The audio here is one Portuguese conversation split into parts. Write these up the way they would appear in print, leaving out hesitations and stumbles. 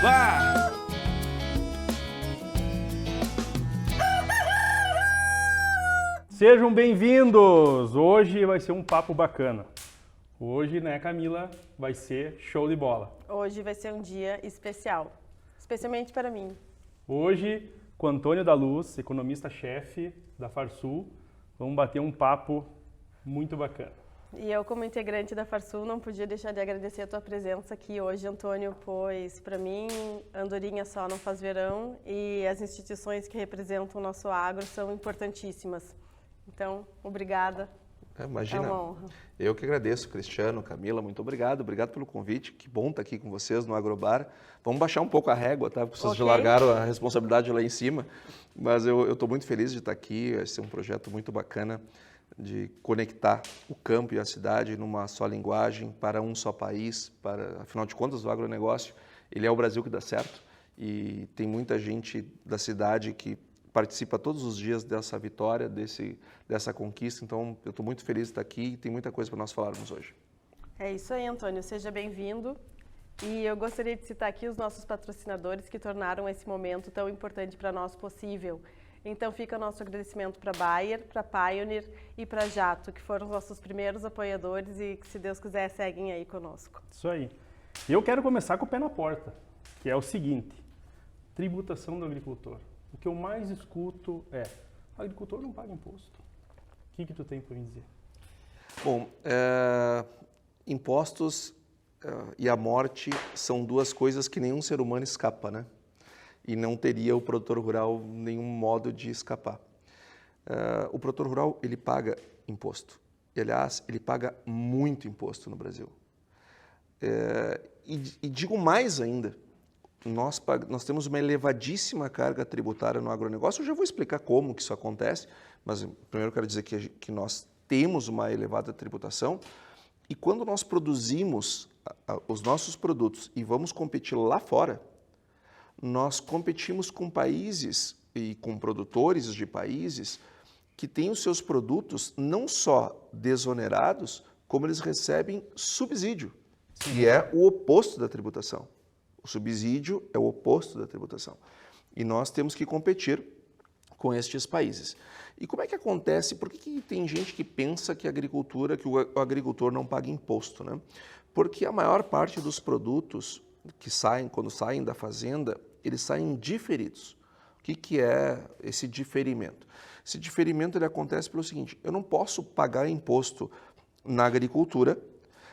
Bah! Sejam bem-vindos! Hoje vai ser um papo bacana. Hoje, né, Camila, vai ser show de bola. Hoje vai ser um dia especial, especialmente para mim. Hoje, com Antônio da Luz, economista-chefe da Farsul, vamos bater um papo muito bacana. E eu, como integrante da Farsul, não podia deixar de agradecer a tua presença aqui hoje, Antônio, pois para mim, andorinha só não faz verão e as instituições que representam o nosso agro são importantíssimas. Então, obrigada. Imagina, é uma honra. Eu que agradeço, Cristiano, Camila, muito obrigado. Obrigado pelo convite, que bom estar aqui com vocês no Agrobar. Vamos baixar um pouco a régua, tá? Porque vocês já largaram a responsabilidade lá em cima, mas eu estou muito feliz de estar aqui. Vai ser um projeto muito bacana de conectar o campo e a cidade numa só linguagem, para um só país, afinal de contas, o agronegócio, ele é o Brasil que dá certo e tem muita gente da cidade que participa todos os dias dessa vitória, dessa conquista. Então, eu estou muito feliz de estar aqui e tem muita coisa para nós falarmos hoje. É isso aí, Antônio. Seja bem-vindo. E eu gostaria de citar aqui os nossos patrocinadores que tornaram esse momento tão importante para nós possível. Então, fica o nosso agradecimento para a Bayer, para a Pioneer e para a Jato, que foram os nossos primeiros apoiadores e que, se Deus quiser, seguem aí conosco. Isso aí. E eu quero começar com o pé na porta, que é o seguinte: tributação do agricultor. O que eu mais escuto é: o agricultor não paga imposto. O que tu tem para me dizer? Bom, impostos e a morte são duas coisas que nenhum ser humano escapa, né? E não teria o produtor rural nenhum modo de escapar. O produtor rural, ele paga imposto. E, aliás, ele paga muito imposto no Brasil. E digo mais ainda, nós temos uma elevadíssima carga tributária no agronegócio. Eu já vou explicar como que isso acontece, mas primeiro eu quero dizer que nós temos uma elevada tributação e quando nós produzimos os nossos produtos e vamos competir lá fora, nós competimos com países e com produtores de países que têm os seus produtos não só desonerados, como eles recebem subsídio, que é o oposto da tributação. O subsídio é o oposto da tributação. E nós temos que competir com estes países. E como é que acontece? Por que tem gente que pensa que o agricultor não paga imposto, né? Porque a maior parte dos produtos que saem, quando saem da fazenda, eles saem diferidos. O que é esse diferimento? Esse diferimento ele acontece pelo seguinte: eu não posso pagar imposto na agricultura,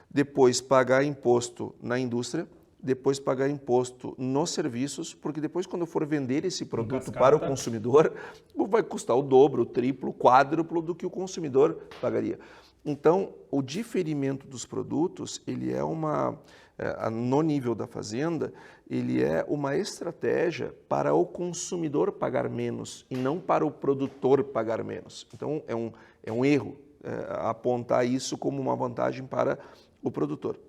depois pagar imposto na indústria, depois pagar imposto nos serviços, porque depois quando eu for vender esse produto para o consumidor, vai custar o dobro, o triplo, o quádruplo do que o consumidor pagaria. Então, o diferimento dos produtos, ele é no nível da fazenda, ele é uma estratégia para o consumidor pagar menos e não para o produtor pagar menos. Então, é um erro apontar isso como uma vantagem para o produtor.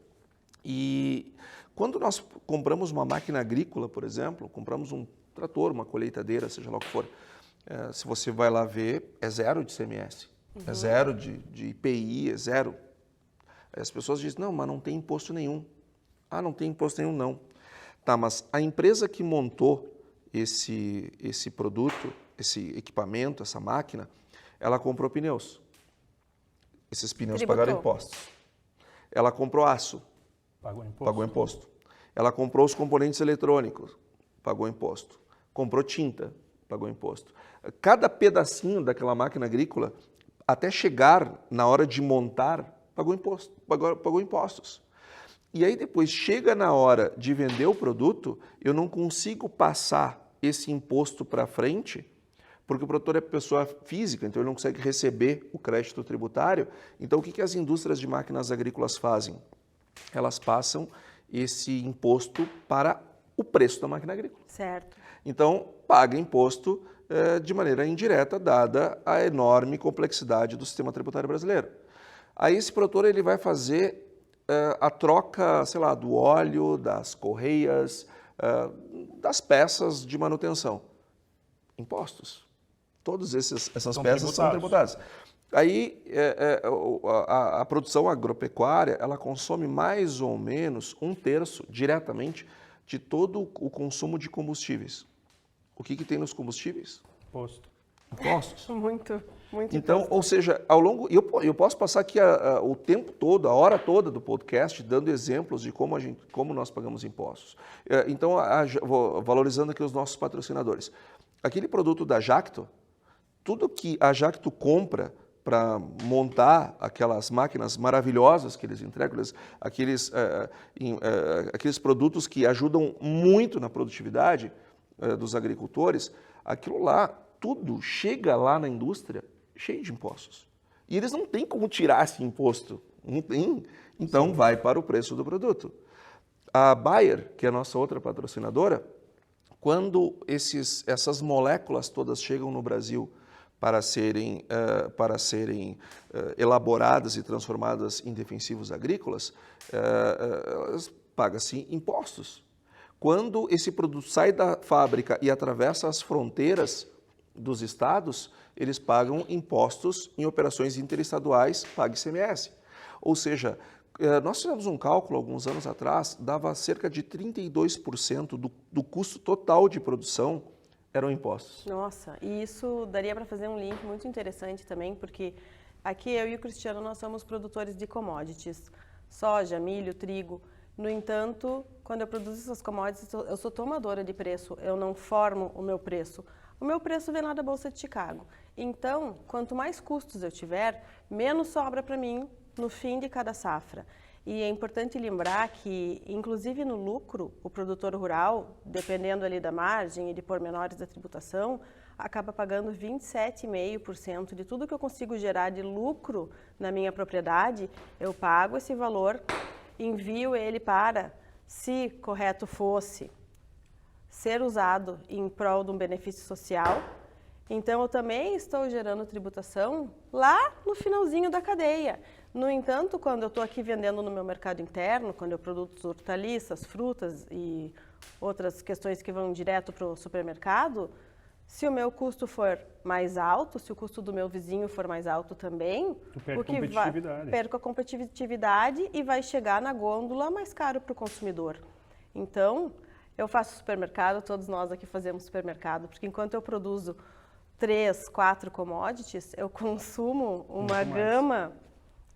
E quando nós compramos uma máquina agrícola, por exemplo, compramos um trator, uma colheitadeira, seja lá o que for, se você vai lá ver, é zero de ICMS, é zero de IPI, é zero. Aí as pessoas dizem: não, mas não tem imposto nenhum. Ah, não tem imposto nenhum, não. Tá, mas a empresa que montou esse produto, esse equipamento, essa máquina, ela comprou pneus. Esses pneus pagaram impostos. Ela comprou aço. Pagou imposto. Ela comprou os componentes eletrônicos, pagou imposto. Comprou tinta, pagou imposto. Cada pedacinho daquela máquina agrícola, até chegar na hora de montar, pagou imposto, pagou impostos. E aí depois chega na hora de vender o produto, eu não consigo passar esse imposto para frente, porque o produtor é pessoa física, então ele não consegue receber o crédito tributário. Então o que as indústrias de máquinas agrícolas fazem? Elas passam esse imposto para o preço da máquina agrícola. Certo. Então, paga imposto de maneira indireta, dada a enorme complexidade do sistema tributário brasileiro. Aí esse produtor ele vai fazer a troca, sei lá, do óleo, das correias, das peças de manutenção. Impostos. Todas essas peças são tributadas. Aí, a produção agropecuária, ela consome mais ou menos 1/3 diretamente de todo o consumo de combustíveis. O que tem nos combustíveis? Posto. Impostos. Muito Então, imposto. ou seja, ao longo, eu posso passar aqui o tempo todo, a hora toda do podcast, dando exemplos de como nós pagamos impostos. Então, valorizando aqui os nossos patrocinadores. Aquele produto da Jacto, tudo que a Jacto compra para montar aquelas máquinas maravilhosas que eles entregam, aqueles produtos que ajudam muito na produtividade dos agricultores, aquilo lá, tudo chega lá na indústria cheio de impostos. E eles não têm como tirar esse imposto, não tem, então vai para o preço do produto. A Bayer, que é a nossa outra patrocinadora, quando essas moléculas todas chegam no Brasil para serem elaboradas e transformadas em defensivos agrícolas, paga-se impostos. Quando esse produto sai da fábrica e atravessa as fronteiras dos estados, eles pagam impostos em operações interestaduais, paga ICMS. Ou seja, nós fizemos um cálculo alguns anos atrás, dava cerca de 32% do custo total de produção eram impostos. Nossa, e isso daria para fazer um link muito interessante também, porque aqui eu e o Cristiano, nós somos produtores de commodities, soja, milho, trigo. No entanto, quando eu produzo essas commodities, eu sou tomadora de preço, eu não formo o meu preço. O meu preço vem lá da Bolsa de Chicago. Então, quanto mais custos eu tiver, menos sobra para mim no fim de cada safra. E é importante lembrar que, inclusive no lucro, o produtor rural, dependendo ali da margem e de pormenores da tributação, acaba pagando 27,5% de tudo que eu consigo gerar de lucro na minha propriedade, eu pago esse valor, envio ele para, se correto fosse, ser usado em prol de um benefício social. Então, eu também estou gerando tributação lá no finalzinho da cadeia. No entanto, quando eu estou aqui vendendo no meu mercado interno, quando eu produzo hortaliças, frutas e outras questões que vão direto para o supermercado, se o meu custo for mais alto, se o custo do meu vizinho for mais alto também, perco a competitividade e vai chegar na gôndola mais caro para o consumidor. Então, eu faço supermercado, todos nós aqui fazemos supermercado, porque enquanto eu produzo 3, 4 commodities, eu consumo uma gama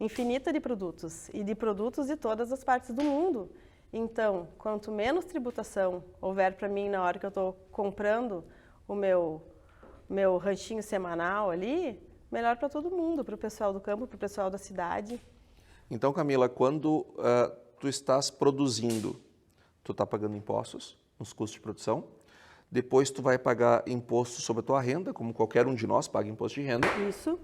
infinita de produtos, e de produtos de todas as partes do mundo. Então, quanto menos tributação houver para mim na hora que eu estou comprando o meu ranchinho semanal ali, melhor para todo mundo, para o pessoal do campo, para o pessoal da cidade. Então, Camila, quando tu estás produzindo, tu está pagando impostos nos custos de produção, depois tu vai pagar imposto sobre a tua renda, como qualquer um de nós paga imposto de renda. Isso.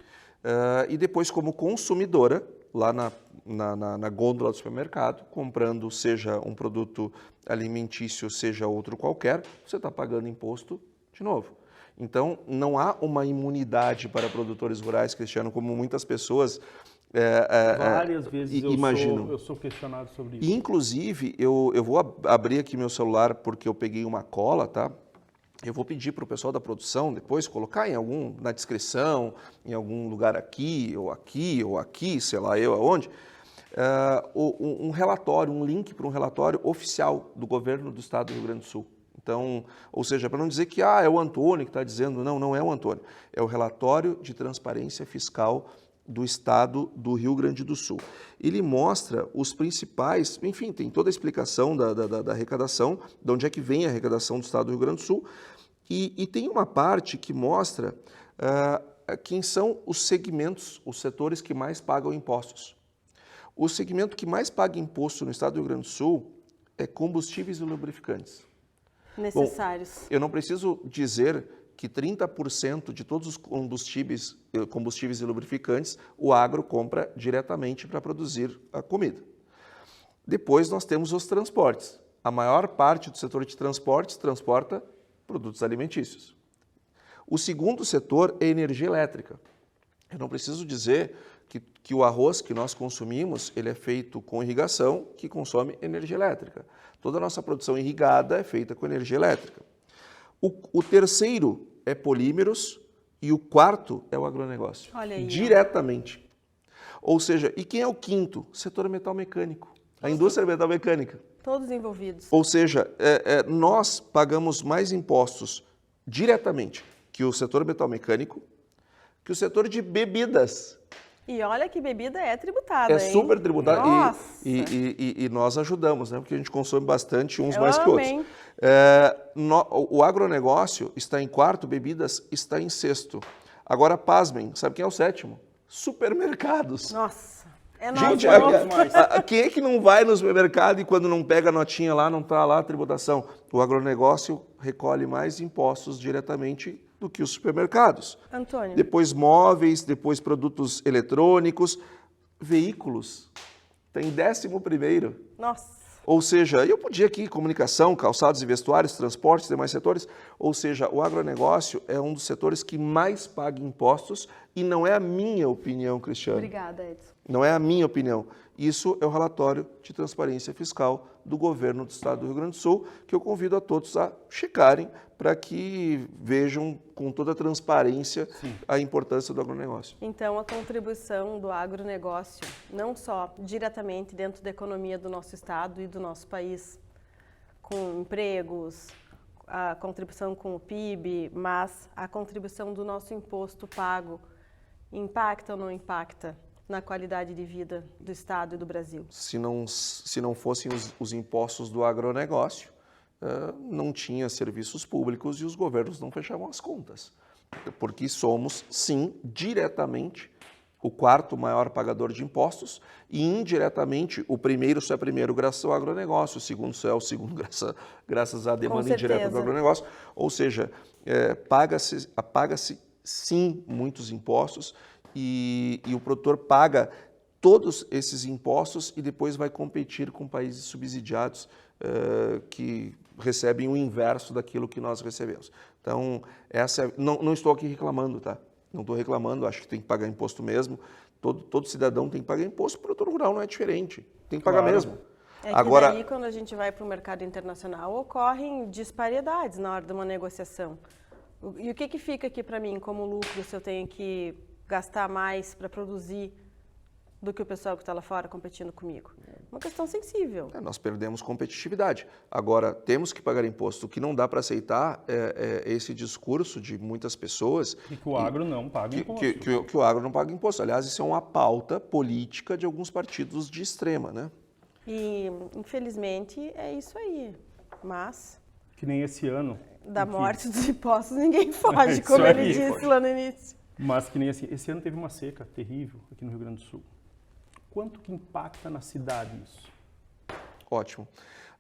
E depois, como consumidora, lá na gôndola do supermercado, comprando seja um produto alimentício, seja outro qualquer, você está pagando imposto de novo. Então, não há uma imunidade para produtores rurais, Cristiano, como muitas pessoas várias vezes imaginam. Eu sou questionado sobre isso. E, inclusive, eu vou abrir aqui meu celular porque eu peguei uma cola, tá? Eu vou pedir para o pessoal da produção depois colocar na descrição, em algum lugar aqui, ou aqui, sei lá eu aonde, um relatório, um link para um relatório oficial do governo do estado do Rio Grande do Sul. Então, ou seja, para não dizer que é o Antônio que está dizendo, não é o Antônio, é o relatório de transparência fiscal do estado do Rio Grande do Sul. Ele mostra os principais, enfim, tem toda a explicação da arrecadação, de onde é que vem a arrecadação do estado do Rio Grande do Sul, e tem uma parte que mostra quem são os segmentos, os setores que mais pagam impostos. O segmento que mais paga imposto no estado do Rio Grande do Sul é combustíveis e lubrificantes. Necessários. Bom, eu não preciso dizer que 30% de todos os combustíveis e lubrificantes o agro compra diretamente para produzir a comida. Depois nós temos os transportes. A maior parte do setor de transportes transporta produtos alimentícios. O segundo setor é energia elétrica. Eu não preciso dizer que o arroz que nós consumimos, ele é feito com irrigação, que consome energia elétrica. Toda a nossa produção irrigada é feita com energia elétrica. O terceiro é polímeros e o quarto é o agronegócio. Olha aí, diretamente. Ou seja, e quem é o quinto? Setor metal mecânico. A indústria metalmecânica. Todos envolvidos. Ou seja, nós pagamos mais impostos diretamente que o setor metalmecânico, que o setor de bebidas. E olha que bebida é tributada, É hein? super tributada. Nossa! E nós ajudamos, né? Porque a gente consome bastante uns Eu mais que outros. amei. O agronegócio está em quarto, bebidas está em sexto. Agora, pasmem, sabe quem é o sétimo? Supermercados. Nossa, é Gente, nosso. quem é que não vai no supermercado e quando não pega a notinha lá, não está lá a tributação? O agronegócio recolhe mais impostos diretamente do que os supermercados. Antônio. Depois móveis, depois produtos eletrônicos, veículos. Tem 11º. Nossa. Ou seja, eu podia aqui, comunicação, calçados e vestuários, transportes, demais setores. Ou seja, o agronegócio é um dos setores que mais paga impostos e não é a minha opinião, Cristiano. Obrigada, Edson. Não é a minha opinião. Isso é o relatório de transparência fiscal do governo do estado do Rio Grande do Sul, que eu convido a todos a checarem para que vejam com toda a transparência a importância do agronegócio. Então, a contribuição do agronegócio, não só diretamente dentro da economia do nosso estado e do nosso país, com empregos, a contribuição com o PIB, mas a contribuição do nosso imposto pago impacta ou não impacta na qualidade de vida do estado e do Brasil? Se não fossem os impostos do agronegócio, não tinha serviços públicos e os governos não fechavam as contas. Porque somos, sim, diretamente o quarto maior pagador de impostos e indiretamente o primeiro só é primeiro graças ao agronegócio, o segundo só é o segundo graças à demanda indireta do agronegócio. Ou seja, paga-se sim muitos impostos e o produtor paga todos esses impostos e depois vai competir com países subsidiados que recebem o inverso daquilo que nós recebemos. Então, não estou aqui reclamando, tá? Não estou reclamando, acho que tem que pagar imposto mesmo. Todo cidadão tem que pagar imposto, o produtor rural não é diferente, tem que pagar mesmo. É que daí, quando a gente vai para o mercado internacional, ocorrem disparidades na hora de uma negociação. E o que fica aqui para mim como lucro se eu tenho que gastar mais para produzir do que o pessoal que está lá fora competindo comigo? Uma questão sensível. Nós perdemos competitividade. Agora, temos que pagar imposto. O que não dá para aceitar é esse discurso de muitas pessoas... E que o agro não paga imposto. Que o agro não paga imposto. Aliás, isso é uma pauta política de alguns partidos de extrema, né? E, infelizmente, é isso aí. Mas... Que nem esse ano. Da morte dos impostos ninguém foge, como ele disse lá no início. Mas que nem assim, esse ano teve uma seca terrível aqui no Rio Grande do Sul. Quanto que impacta na cidade isso? Ótimo.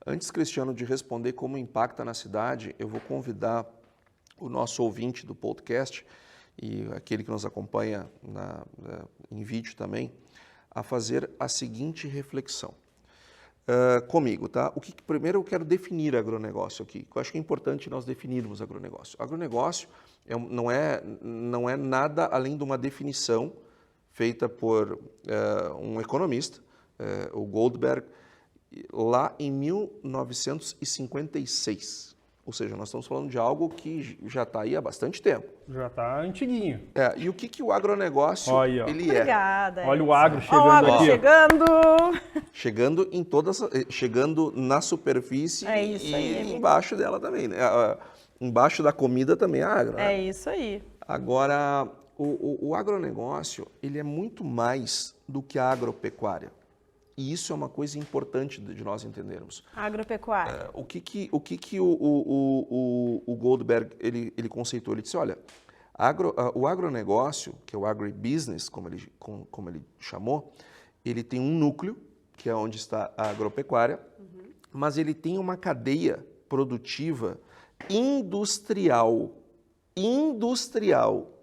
Antes, Cristiano, de responder como impacta na cidade, eu vou convidar o nosso ouvinte do podcast e aquele que nos acompanha em vídeo também, a fazer a seguinte reflexão. Comigo, tá? Primeiro eu quero definir agronegócio aqui. Eu acho que é importante nós definirmos agronegócio. Agronegócio não é nada além de uma definição feita por um economista, o Goldberg, lá em 1956. Ou seja, nós estamos falando de algo que já está aí há bastante tempo. Já está antiguinho. E o que o agronegócio ele Obrigada, é? Olha o agro chegando o agro aqui. Chegando! Chegando na superfície isso aí, e embaixo dela também. Né? Embaixo da comida também é agro. Né? É isso aí. Agora, o agronegócio ele é muito mais do que a agropecuária. E isso é uma coisa importante de nós entendermos. Agropecuária. O que o Goldberg ele conceitou? Ele disse, olha, o agronegócio, que é o agribusiness, como ele chamou, ele tem um núcleo, que é onde está a agropecuária, mas ele tem uma cadeia produtiva industrial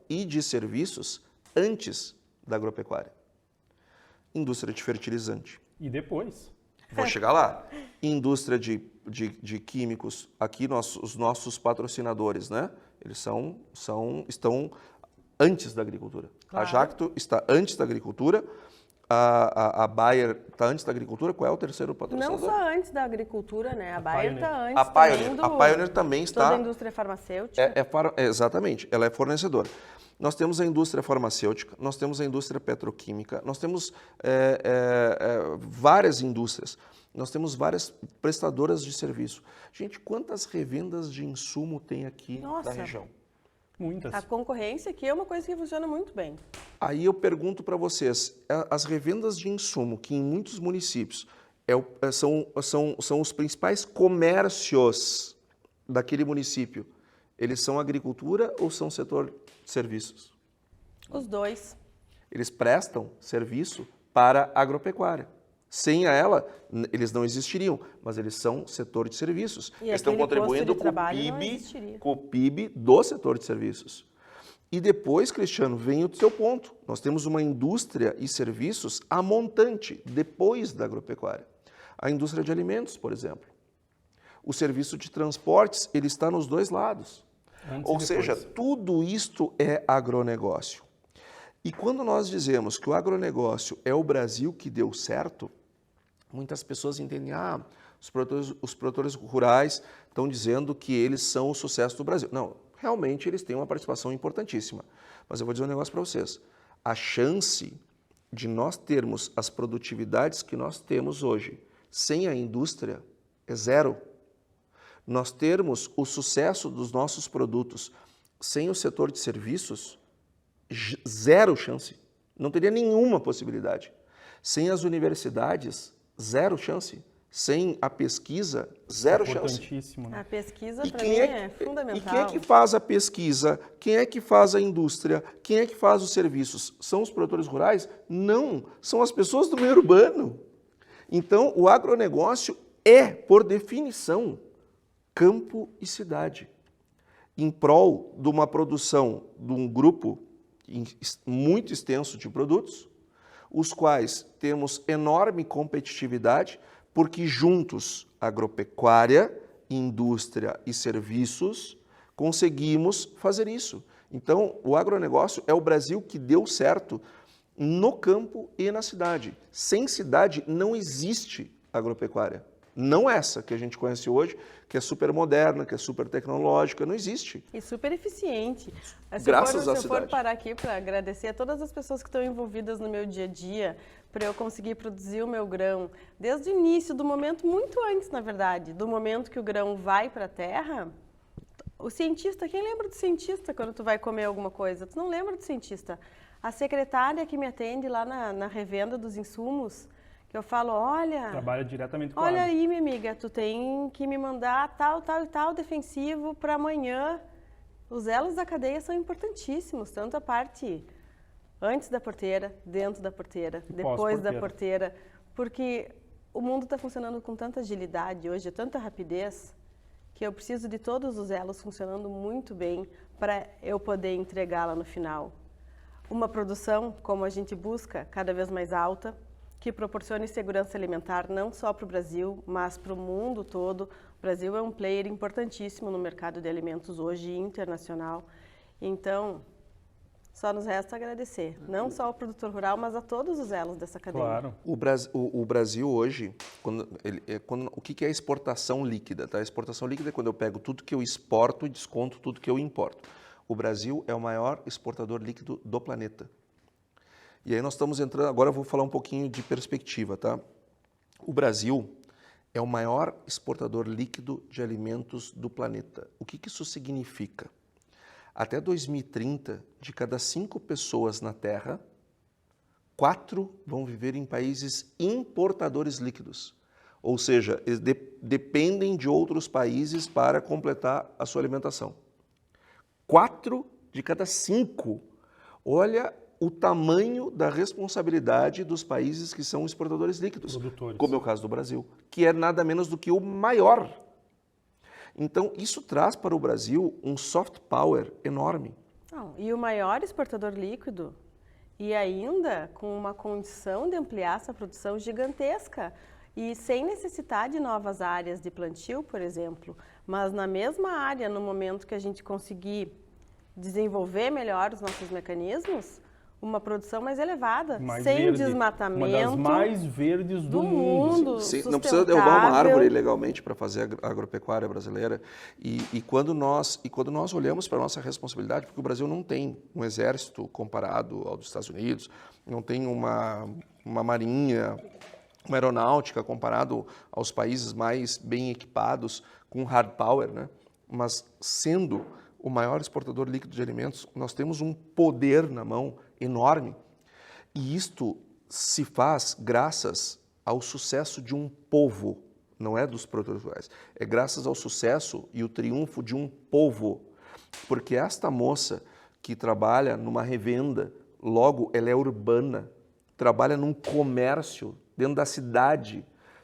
e de serviços antes da agropecuária. Indústria de fertilizante. E depois? Vou chegar lá. Indústria de químicos. Aqui os nossos patrocinadores, né? Eles estão antes da agricultura. Claro. A Jacto está antes da agricultura. A Bayer está antes da agricultura. Qual é o terceiro patrocinador? Não só antes da agricultura, né? A Bayer está antes. A Pioneer também está... Toda a indústria farmacêutica. Exatamente, ela é fornecedora. Nós temos a indústria farmacêutica, nós temos a indústria petroquímica, nós temos várias indústrias, nós temos várias prestadoras de serviço. Gente, quantas revendas de insumo tem aqui na região? Muitas. A concorrência aqui é uma coisa que funciona muito bem. Aí eu pergunto para vocês, as revendas de insumo, que em muitos municípios são os principais comércios daquele município, eles são agricultura ou são setor de serviços? Os dois. Eles prestam serviço para a agropecuária. Sem ela, eles não existiriam, mas eles são setor de serviços. E eles estão contribuindo com o PIB do setor de serviços. E depois, Cristiano, vem o seu ponto. Nós temos uma indústria e serviços a montante, depois da agropecuária. A indústria de alimentos, por exemplo. O serviço de transportes, ele está nos dois lados. Ou seja, tudo isto é agronegócio. E quando nós dizemos que o agronegócio é o Brasil que deu certo, muitas pessoas entendem, os produtores rurais estão dizendo que eles são o sucesso do Brasil. Não, realmente eles têm uma participação importantíssima. Mas eu vou dizer um negócio para vocês. A chance de nós termos as produtividades que nós temos hoje sem a indústria é zero. Nós termos o sucesso dos nossos produtos sem o setor de serviços, zero chance. Não teria nenhuma possibilidade. Sem as universidades, zero chance. Sem a pesquisa, zero chance. Né? A pesquisa, para mim, é fundamental. E quem é que faz a pesquisa? Quem é que faz a indústria? Quem é que faz os serviços? São os produtores rurais? Não, são as pessoas do meio urbano. Então, o agronegócio é, por definição, campo e cidade, em prol de uma produção de um grupo muito extenso de produtos, os quais temos enorme competitividade, porque juntos, agropecuária, indústria e serviços, conseguimos fazer isso. Então, o agronegócio é o Brasil que deu certo no campo e na cidade. Sem cidade não existe agropecuária. Não essa que a gente conhece hoje, que é super moderna, que é super tecnológica, não existe. E super eficiente. Graças à cidade. Se eu for parar aqui para agradecer a todas as pessoas que estão envolvidas no meu dia a dia, para eu conseguir produzir o meu grão, desde o início, do momento, muito antes, na verdade, do momento que o grão vai para a terra, o cientista, quem lembra do cientista quando tu vai comer alguma coisa? Tu não lembra do cientista. A secretária que me atende lá na revenda dos insumos, que eu falo, olha... Trabalha diretamente com olha aí, minha amiga, tu tem que me mandar tal, tal e tal defensivo para amanhã. Os elos da cadeia são importantíssimos, tanto a parte antes da porteira, dentro da porteira, depois da porteira, porque o mundo está funcionando com tanta agilidade hoje, tanta rapidez, que eu preciso de todos os elos funcionando muito bem para eu poder entregá-la no final. Uma produção, como a gente busca, cada vez mais alta, que proporcione segurança alimentar não só para o Brasil, mas para o mundo todo. O Brasil é um player importantíssimo no mercado de alimentos hoje internacional. Então, só nos resta agradecer, não só ao produtor rural, mas a todos os elos dessa cadeia. Claro. O Brasil hoje, o que é a exportação líquida? Tá? A exportação líquida é quando eu pego tudo que eu exporto e desconto tudo que eu importo. O Brasil é o maior exportador líquido do planeta. E aí nós estamos entrando, agora eu vou falar um pouquinho de perspectiva, tá? O Brasil é o maior exportador líquido de alimentos do planeta. O que isso significa? Até 2030, de cada 5 pessoas na Terra, 4 vão viver em países importadores líquidos. Ou seja, eles dependem de outros países para completar a sua alimentação. 4 de cada 5. Olha o tamanho da responsabilidade dos países que são exportadores líquidos, como é o caso do Brasil, que é nada menos do que o maior. Então, isso traz para o Brasil um soft power enorme. E o maior exportador líquido, e ainda com uma condição de ampliar essa produção gigantesca, e sem necessidade de novas áreas de plantio, por exemplo, mas na mesma área, no momento que a gente conseguir desenvolver melhor os nossos mecanismos, uma produção mais elevada, Mais sem verde. desmatamento. Uma das mais verdes do mundo. Sim, não precisa derrubar uma árvore legalmente para fazer a agropecuária brasileira. E quando nós olhamos para a nossa responsabilidade, porque o Brasil não tem um exército comparado ao dos Estados Unidos, não tem uma marinha, uma aeronáutica comparado aos países mais bem equipados com hard power, né? Mas sendo o maior exportador líquido de alimentos, nós temos um poder na mão enorme. E isto se faz graças ao sucesso de um povo, não é dos produtores rurais. É graças ao sucesso e o triunfo de um povo. Porque esta moça que trabalha numa revenda, logo ela é urbana, trabalha num comércio dentro da cidade.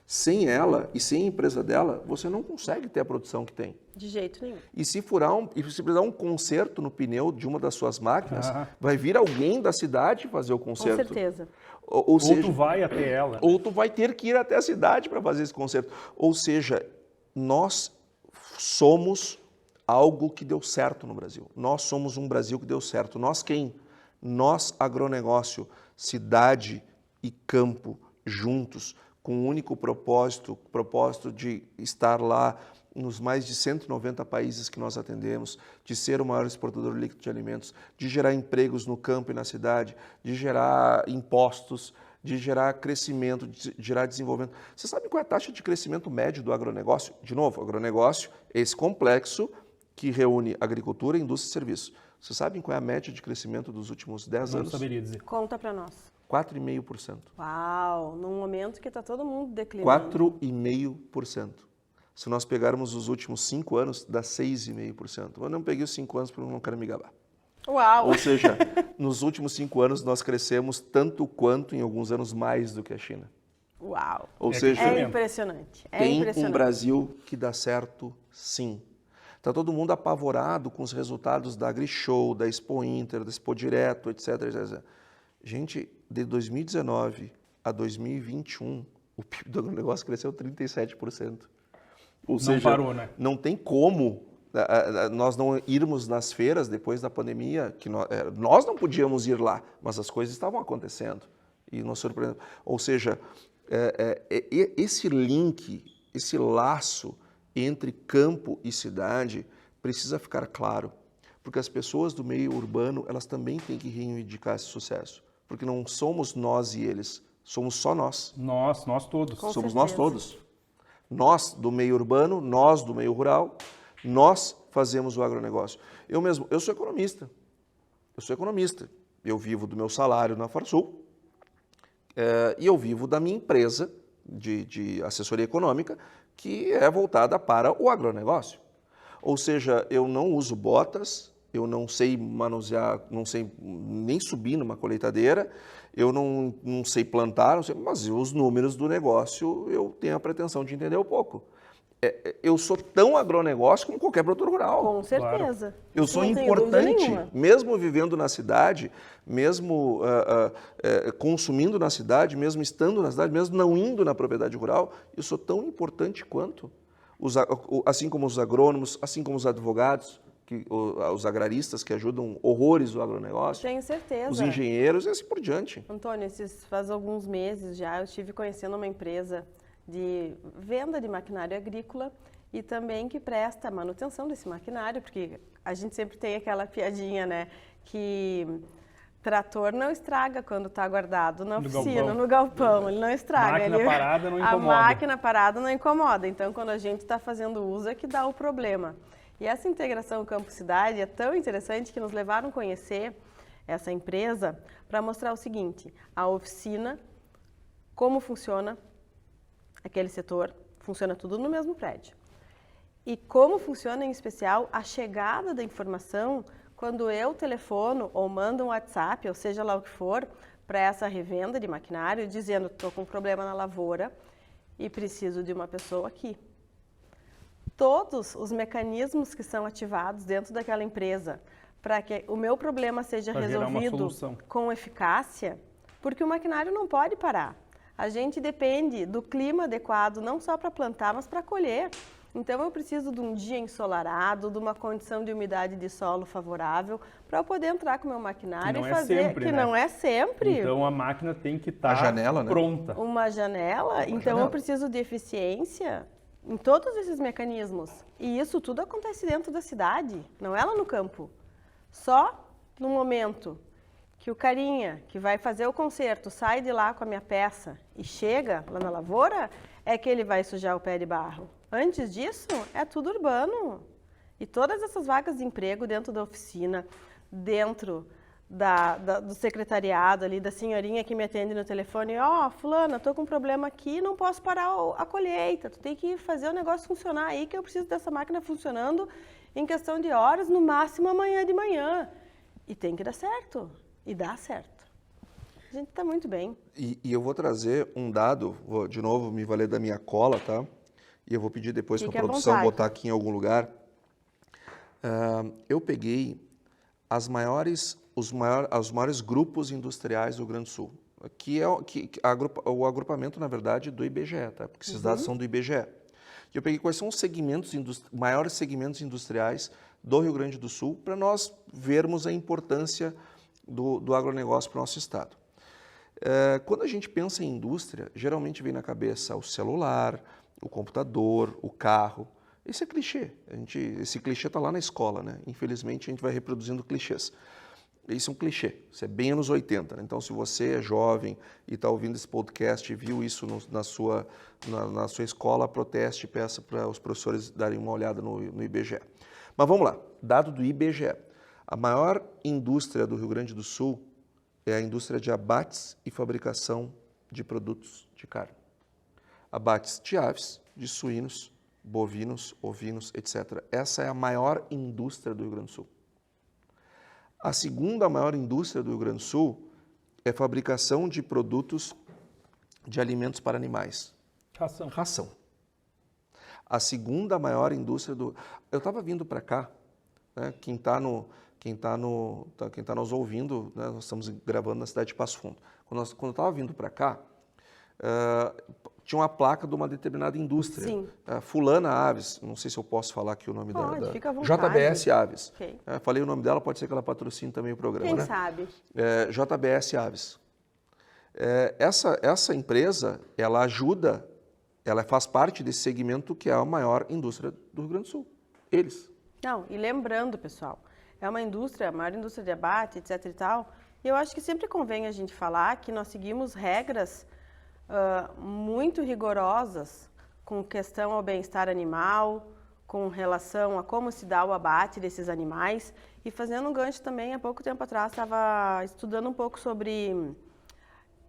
Sem ela e sem a empresa dela, você não consegue ter a produção que tem. De jeito nenhum. E se precisar um conserto no pneu de uma das suas máquinas, vai vir alguém da cidade fazer o conserto. Com certeza. Ou tu vai até ela. Ou tu vai ter que ir até a cidade para fazer esse conserto. Ou seja, nós somos algo que deu certo no Brasil. Nós somos um Brasil que deu certo. Nós quem? Nós, agronegócio, cidade e campo juntos, com um único propósito de estar lá nos mais de 190 países que nós atendemos, de ser o maior exportador líquido de alimentos, de gerar empregos no campo e na cidade, de gerar impostos, de gerar crescimento, de gerar desenvolvimento. Você sabe qual é a taxa de crescimento médio do agronegócio? De novo, agronegócio é esse complexo que reúne agricultura, indústria e serviços. Você sabe qual é a média de crescimento dos últimos 10 anos? Não saberia dizer. Conta para nós. 4,5%. Uau, num momento que está todo mundo declinando. 4,5%. Se nós pegarmos os últimos 5 anos, dá 6,5%. Eu não peguei os 5 anos porque eu não quero me gabar. Uau! Ou seja, nos últimos 5 anos nós crescemos tanto quanto, em alguns anos, mais do que a China. Uau! Ou seja, É impressionante. tem um Brasil que dá certo, sim. Está todo mundo apavorado com os resultados da AgriShow, da Expo Inter, da Expo Direto, etc, etc. Gente, de 2019 a 2021, o PIB do agronegócio cresceu 37%. Ou seja, não parou, né? Não tem como nós não irmos nas feiras depois da pandemia, que nós não podíamos ir lá, mas as coisas estavam acontecendo e nos surpreendendo. Ou seja, esse link, esse laço entre campo e cidade precisa ficar claro, porque as pessoas do meio urbano, elas também têm que reivindicar esse sucesso, porque não somos nós e eles, somos só nós. Nós todos. Com Somos certeza. nós todos. Nós do meio urbano, nós do meio rural, nós fazemos o agronegócio. Eu sou economista. Eu vivo do meu salário na Farsul e eu vivo da minha empresa de assessoria econômica, que é voltada para o agronegócio. Ou seja, eu não uso botas, eu não sei manusear, não sei nem subir numa colheitadeira, eu não sei plantar, não sei, mas os números do negócio eu tenho a pretensão de entender um pouco. Eu sou tão agronegócio como qualquer produtor rural. Com certeza. Eu sou Não tenho dúvida importante, nenhuma. mesmo vivendo na cidade, mesmo consumindo na cidade, mesmo estando na cidade, mesmo não indo na propriedade rural, eu sou tão importante quanto, assim como os agrônomos, assim como os advogados, os agraristas que ajudam horrores o agronegócio, Tenho certeza. os engenheiros e assim por diante. Antônio, faz alguns meses já eu estive conhecendo uma empresa de venda de maquinário agrícola e também que presta manutenção desse maquinário, porque a gente sempre tem aquela piadinha, né, que trator não estraga quando está guardado na oficina, no galpão, ele não estraga. Máquina parada não incomoda. A máquina parada não incomoda, então quando a gente está fazendo uso é que dá o problema. E essa integração campo-cidade é tão interessante que nos levaram a conhecer essa empresa para mostrar o seguinte, a oficina, como funciona aquele setor, funciona tudo no mesmo prédio. E como funciona, em especial, a chegada da informação quando eu telefono ou mando um WhatsApp, ou seja lá o que for, para essa revenda de maquinário, dizendo que estou com um problema na lavoura e preciso de uma pessoa aqui. Todos os mecanismos que são ativados dentro daquela empresa para que o meu problema seja resolvido com eficácia, porque o maquinário não pode parar. A gente depende do clima adequado, não só para plantar, mas para colher. Então eu preciso de um dia ensolarado, de uma condição de umidade de solo favorável para eu poder entrar com o meu maquinário não e é fazer, sempre, que né? não é sempre. Então a máquina tem que estar A janela, né? pronta. Uma janela, então janela. eu preciso de eficiência em todos esses mecanismos. E isso tudo acontece dentro da cidade, não é lá no campo. Só no momento que o carinha que vai fazer o conserto sai de lá com a minha peça e chega lá na lavoura, é que ele vai sujar o pé de barro. Antes disso, é tudo urbano. E todas essas vagas de emprego dentro da oficina, dentro do secretariado ali, da senhorinha que me atende no telefone, ó, fulana, tô com um problema aqui, não posso parar a colheita, tu tem que fazer o negócio funcionar aí, que eu preciso dessa máquina funcionando em questão de horas, no máximo amanhã de manhã. E tem que dar certo, e dá certo. A gente tá muito bem. E eu vou trazer um dado, vou de novo me valer da minha cola, tá? E eu vou pedir depois para a Fique à produção vontade. botar aqui em algum lugar. Eu peguei os maiores grupos industriais do Rio Grande do Sul, que é o agrupamento, na verdade, do IBGE, tá? Porque esses dados são do IBGE. E eu peguei quais são os maiores segmentos industriais do Rio Grande do Sul para nós vermos a importância do agronegócio para o nosso estado. Quando a gente pensa em indústria, geralmente vem na cabeça o celular, o computador, o carro. Esse é clichê. Esse clichê está lá na escola, né? Infelizmente, a gente vai reproduzindo clichês. Isso é um clichê, isso é bem anos 80. Né? Então, se você é jovem e está ouvindo esse podcast e viu isso na sua escola, proteste e peça para os professores darem uma olhada no IBGE. Mas vamos lá, dado do IBGE. A maior indústria do Rio Grande do Sul é a indústria de abates e fabricação de produtos de carne. Abates de aves, de suínos, bovinos, ovinos, etc. Essa é a maior indústria do Rio Grande do Sul. A segunda maior indústria do Rio Grande do Sul é a fabricação de produtos de alimentos para animais. Ração. A segunda maior indústria do... Eu estava vindo para cá, né? Quem está nos ouvindo, né? Nós estamos gravando na cidade de Passo Fundo. Quando eu estava vindo para cá, tinha uma placa de uma determinada indústria. Sim. Fulana Aves, não sei se eu posso falar aqui o nome Pode, fica à vontade. JBS Aves. Okay. Falei o nome dela, pode ser que ela patrocine também o programa, Quem né? sabe? JBS Aves. Essa empresa, ela ajuda, ela faz parte desse segmento que é a maior indústria do Rio Grande do Sul. Eles. Não, e lembrando, pessoal, é uma indústria, a maior indústria de abate, etc e tal, e eu acho que sempre convém a gente falar que nós seguimos regras muito rigorosas com questão ao bem-estar animal, com relação a como se dá o abate desses animais. E fazendo um gancho também, há pouco tempo atrás, estava estudando um pouco sobre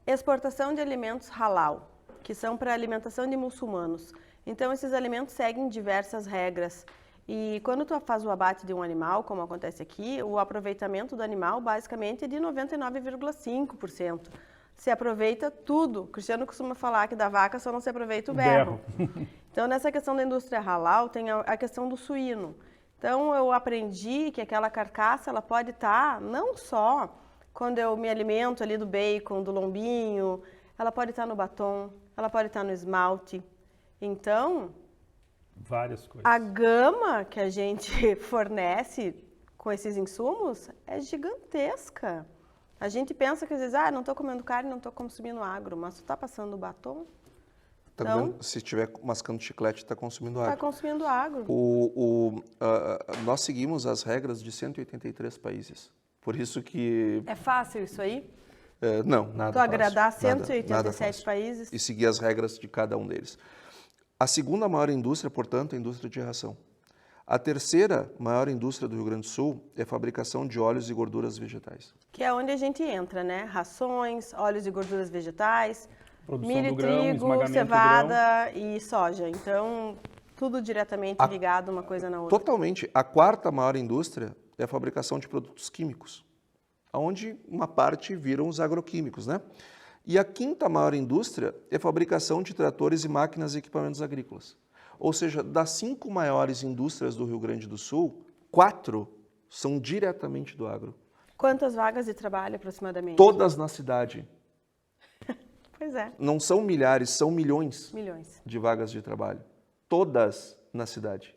exportação de alimentos halal, que são para alimentação de muçulmanos. Então, esses alimentos seguem diversas regras. E quando tu faz o abate de um animal, como acontece aqui, o aproveitamento do animal basicamente é de 99,5%. Se aproveita tudo. O Cristiano costuma falar que da vaca só não se aproveita o berro. Então, nessa questão da indústria halal, tem a questão do suíno. Então, eu aprendi que aquela carcaça, ela pode estar, não só quando eu me alimento ali do bacon, do lombinho, ela pode estar no batom, ela pode estar no esmalte. Então, várias coisas. A gama que a gente fornece com esses insumos é gigantesca. A gente pensa que às vezes, não estou comendo carne, não estou consumindo agro, mas tu está passando batom? Então, se estiver mascando chiclete, está consumindo agro. Está consumindo agro. Nós seguimos as regras de 183 países. Por isso que... É fácil isso aí? Não, nada Tu agradar fácil. 187 países? E seguir as regras de cada um deles. A segunda maior indústria, portanto, é a indústria de ração. A terceira maior indústria do Rio Grande do Sul é a fabricação de óleos e gorduras vegetais. Que é onde a gente entra, né? Rações, óleos e gorduras vegetais, Produção milho, do grão, trigo, esmagamento cevada e soja. Então, tudo diretamente ligado uma coisa na outra. Totalmente. A quarta maior indústria é a fabricação de produtos químicos, onde uma parte viram os agroquímicos, né? E a quinta maior indústria é a fabricação de tratores e máquinas e equipamentos agrícolas. Ou seja, das 5 maiores indústrias do Rio Grande do Sul, 4 são diretamente do agro. Quantas vagas de trabalho aproximadamente? Todas na cidade. Pois é. Não são milhares, são milhões Milhões. de vagas de trabalho. Todas na cidade.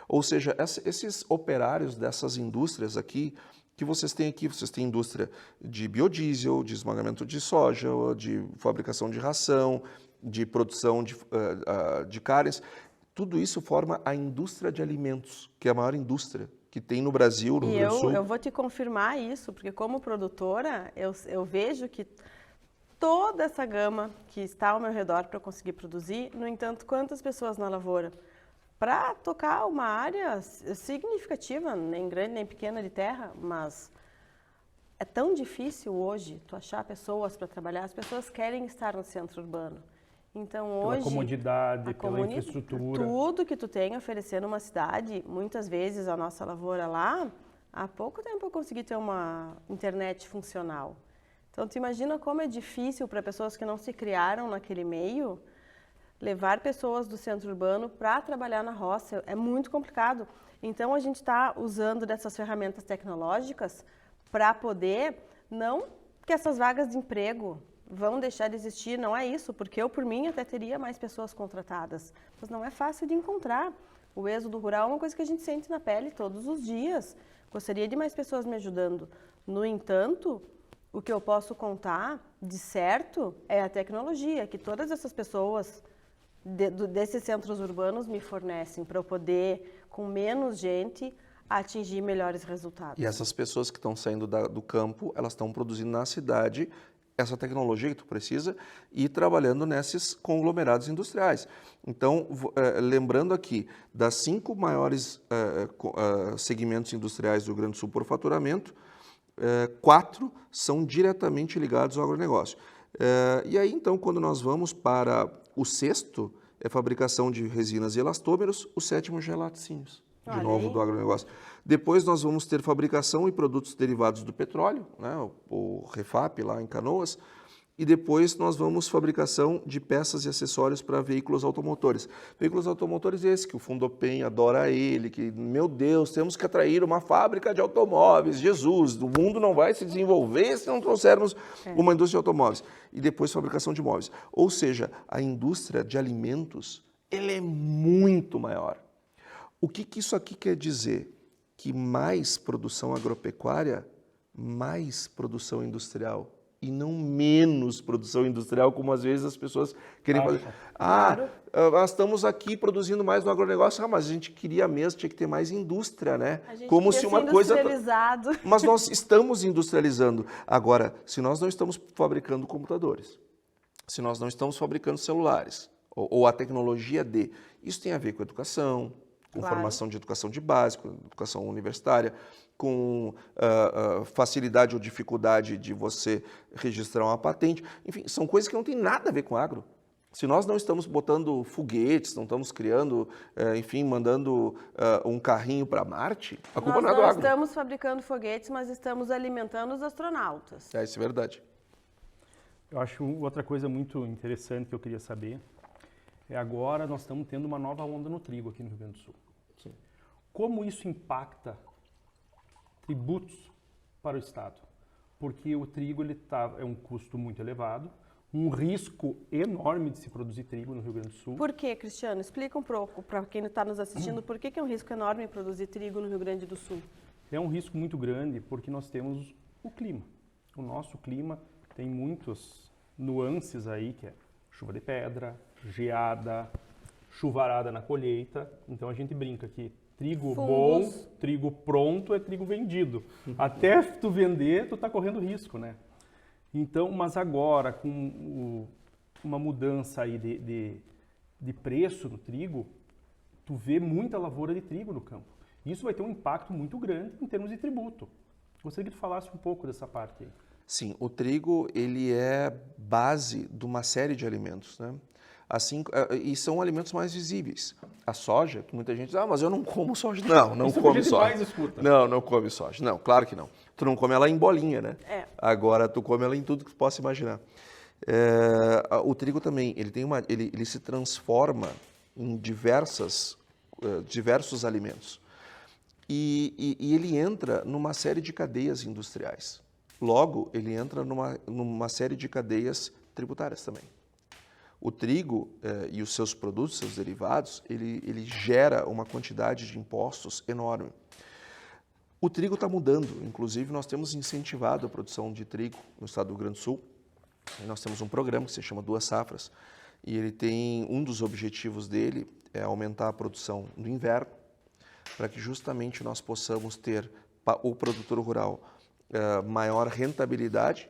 Ou seja, esses operários dessas indústrias aqui, que vocês têm aqui, vocês têm indústria de biodiesel, de esmagamento de soja, de fabricação de ração, de produção de carnes, tudo isso forma a indústria de alimentos, que é a maior indústria que tem no Brasil, no Rio Grande do Sul. Eu vou te confirmar isso, porque como produtora, eu vejo que toda essa gama que está ao meu redor para eu conseguir produzir, no entanto, quantas pessoas na lavoura? Para tocar uma área significativa, nem grande nem pequena de terra, mas é tão difícil hoje tu achar pessoas para trabalhar, as pessoas querem estar no centro urbano. Então hoje... Pela comodidade, pela infraestrutura. Tudo que tu tem a oferecer numa cidade, muitas vezes a nossa lavoura lá, há pouco tempo eu consegui ter uma internet funcional. Então tu imagina como é difícil para pessoas que não se criaram naquele meio, levar pessoas do centro urbano para trabalhar na roça é muito complicado. Então, a gente está usando dessas ferramentas tecnológicas para poder, não que essas vagas de emprego vão deixar de existir, não é isso, porque eu, por mim, até teria mais pessoas contratadas, mas não é fácil de encontrar. O êxodo rural é uma coisa que a gente sente na pele todos os dias. Gostaria de mais pessoas me ajudando. No entanto, o que eu posso contar de certo é a tecnologia, que todas essas pessoas desses centros urbanos me fornecem para eu poder, com menos gente, atingir melhores resultados. E essas pessoas que estão saindo do campo, elas estão produzindo na cidade essa tecnologia que tu precisa e trabalhando nesses conglomerados industriais. Então, lembrando aqui, das 5 maiores segmentos industriais do Rio Grande do Sul por faturamento, 4 são diretamente ligados ao agronegócio. E aí, então, quando nós vamos para o 6º, é fabricação de resinas e elastômeros, o 7º já é laticínios, de novo do agronegócio. Depois nós vamos ter fabricação e produtos derivados do petróleo, né, o Refap lá em Canoas, e depois nós vamos fabricação de peças e acessórios para veículos automotores. Veículos automotores esse, que o Fundopem adora ele, que, meu Deus, temos que atrair uma fábrica de automóveis, Jesus, o mundo não vai se desenvolver se não trouxermos uma indústria de automóveis. E depois fabricação de móveis. Ou seja, a indústria de alimentos, ela é muito maior. O que isso aqui quer dizer? Que mais produção agropecuária, mais produção industrial. E não menos produção industrial, como às vezes as pessoas querem fazer. Nós estamos aqui produzindo mais no agronegócio, mas a gente queria mesmo, tinha que ter mais indústria, né? Como se uma coisa... Mas nós estamos industrializando. Agora, se nós não estamos fabricando computadores, se nós não estamos fabricando celulares, ou a tecnologia isso tem a ver com educação, com formação de educação de base, com educação universitária, com facilidade ou dificuldade de você registrar uma patente. Enfim, são coisas que não têm nada a ver com agro. Se nós não estamos botando foguetes, não estamos criando, enfim, mandando um carrinho para Marte, a culpa não é do agro. Nós não estamos fabricando foguetes, mas estamos alimentando os astronautas. Isso é verdade. Eu acho outra coisa muito interessante que eu queria saber agora nós estamos tendo uma nova onda no trigo aqui no Rio Grande do Sul. Sim. Como isso impacta tributos para o Estado? Porque o trigo é um custo muito elevado, um risco enorme de se produzir trigo no Rio Grande do Sul. Por quê, Cristiano? Explica um pouco para quem está nos assistindo por que é um risco enorme produzir trigo no Rio Grande do Sul. É um risco muito grande porque nós temos o clima. O nosso clima tem muitas nuances aí, que é chuva de pedra, geada, chuvarada na colheita. Então a gente brinca que trigo bom, trigo pronto é trigo vendido. Até tu vender, tu está correndo risco, né? Então, mas agora com uma mudança aí de preço no trigo, tu vê muita lavoura de trigo no campo. Isso vai ter um impacto muito grande em termos de tributo. Gostaria que tu falasse um pouco dessa parte aí. Sim, o trigo ele é base de uma série de alimentos, né? Assim, e são alimentos mais visíveis. A soja, que muita gente diz, mas eu não como soja. Não come soja. Mais escuta. Não come soja. Não, claro que não. Tu não come ela em bolinha, né? Agora tu come ela em tudo que tu possa imaginar. O trigo também, ele se transforma em diversos alimentos. E ele entra numa série de cadeias industriais. Logo, ele entra numa série de cadeias tributárias também. O trigo e os seus produtos, seus derivados, ele gera uma quantidade de impostos enorme. O trigo está mudando, inclusive nós temos incentivado a produção de trigo no estado do Rio Grande do Sul. Nós temos um programa que se chama Duas Safras, e ele tem, um dos objetivos dele é aumentar a produção no inverno, para que justamente nós possamos ter, o produtor rural, maior rentabilidade,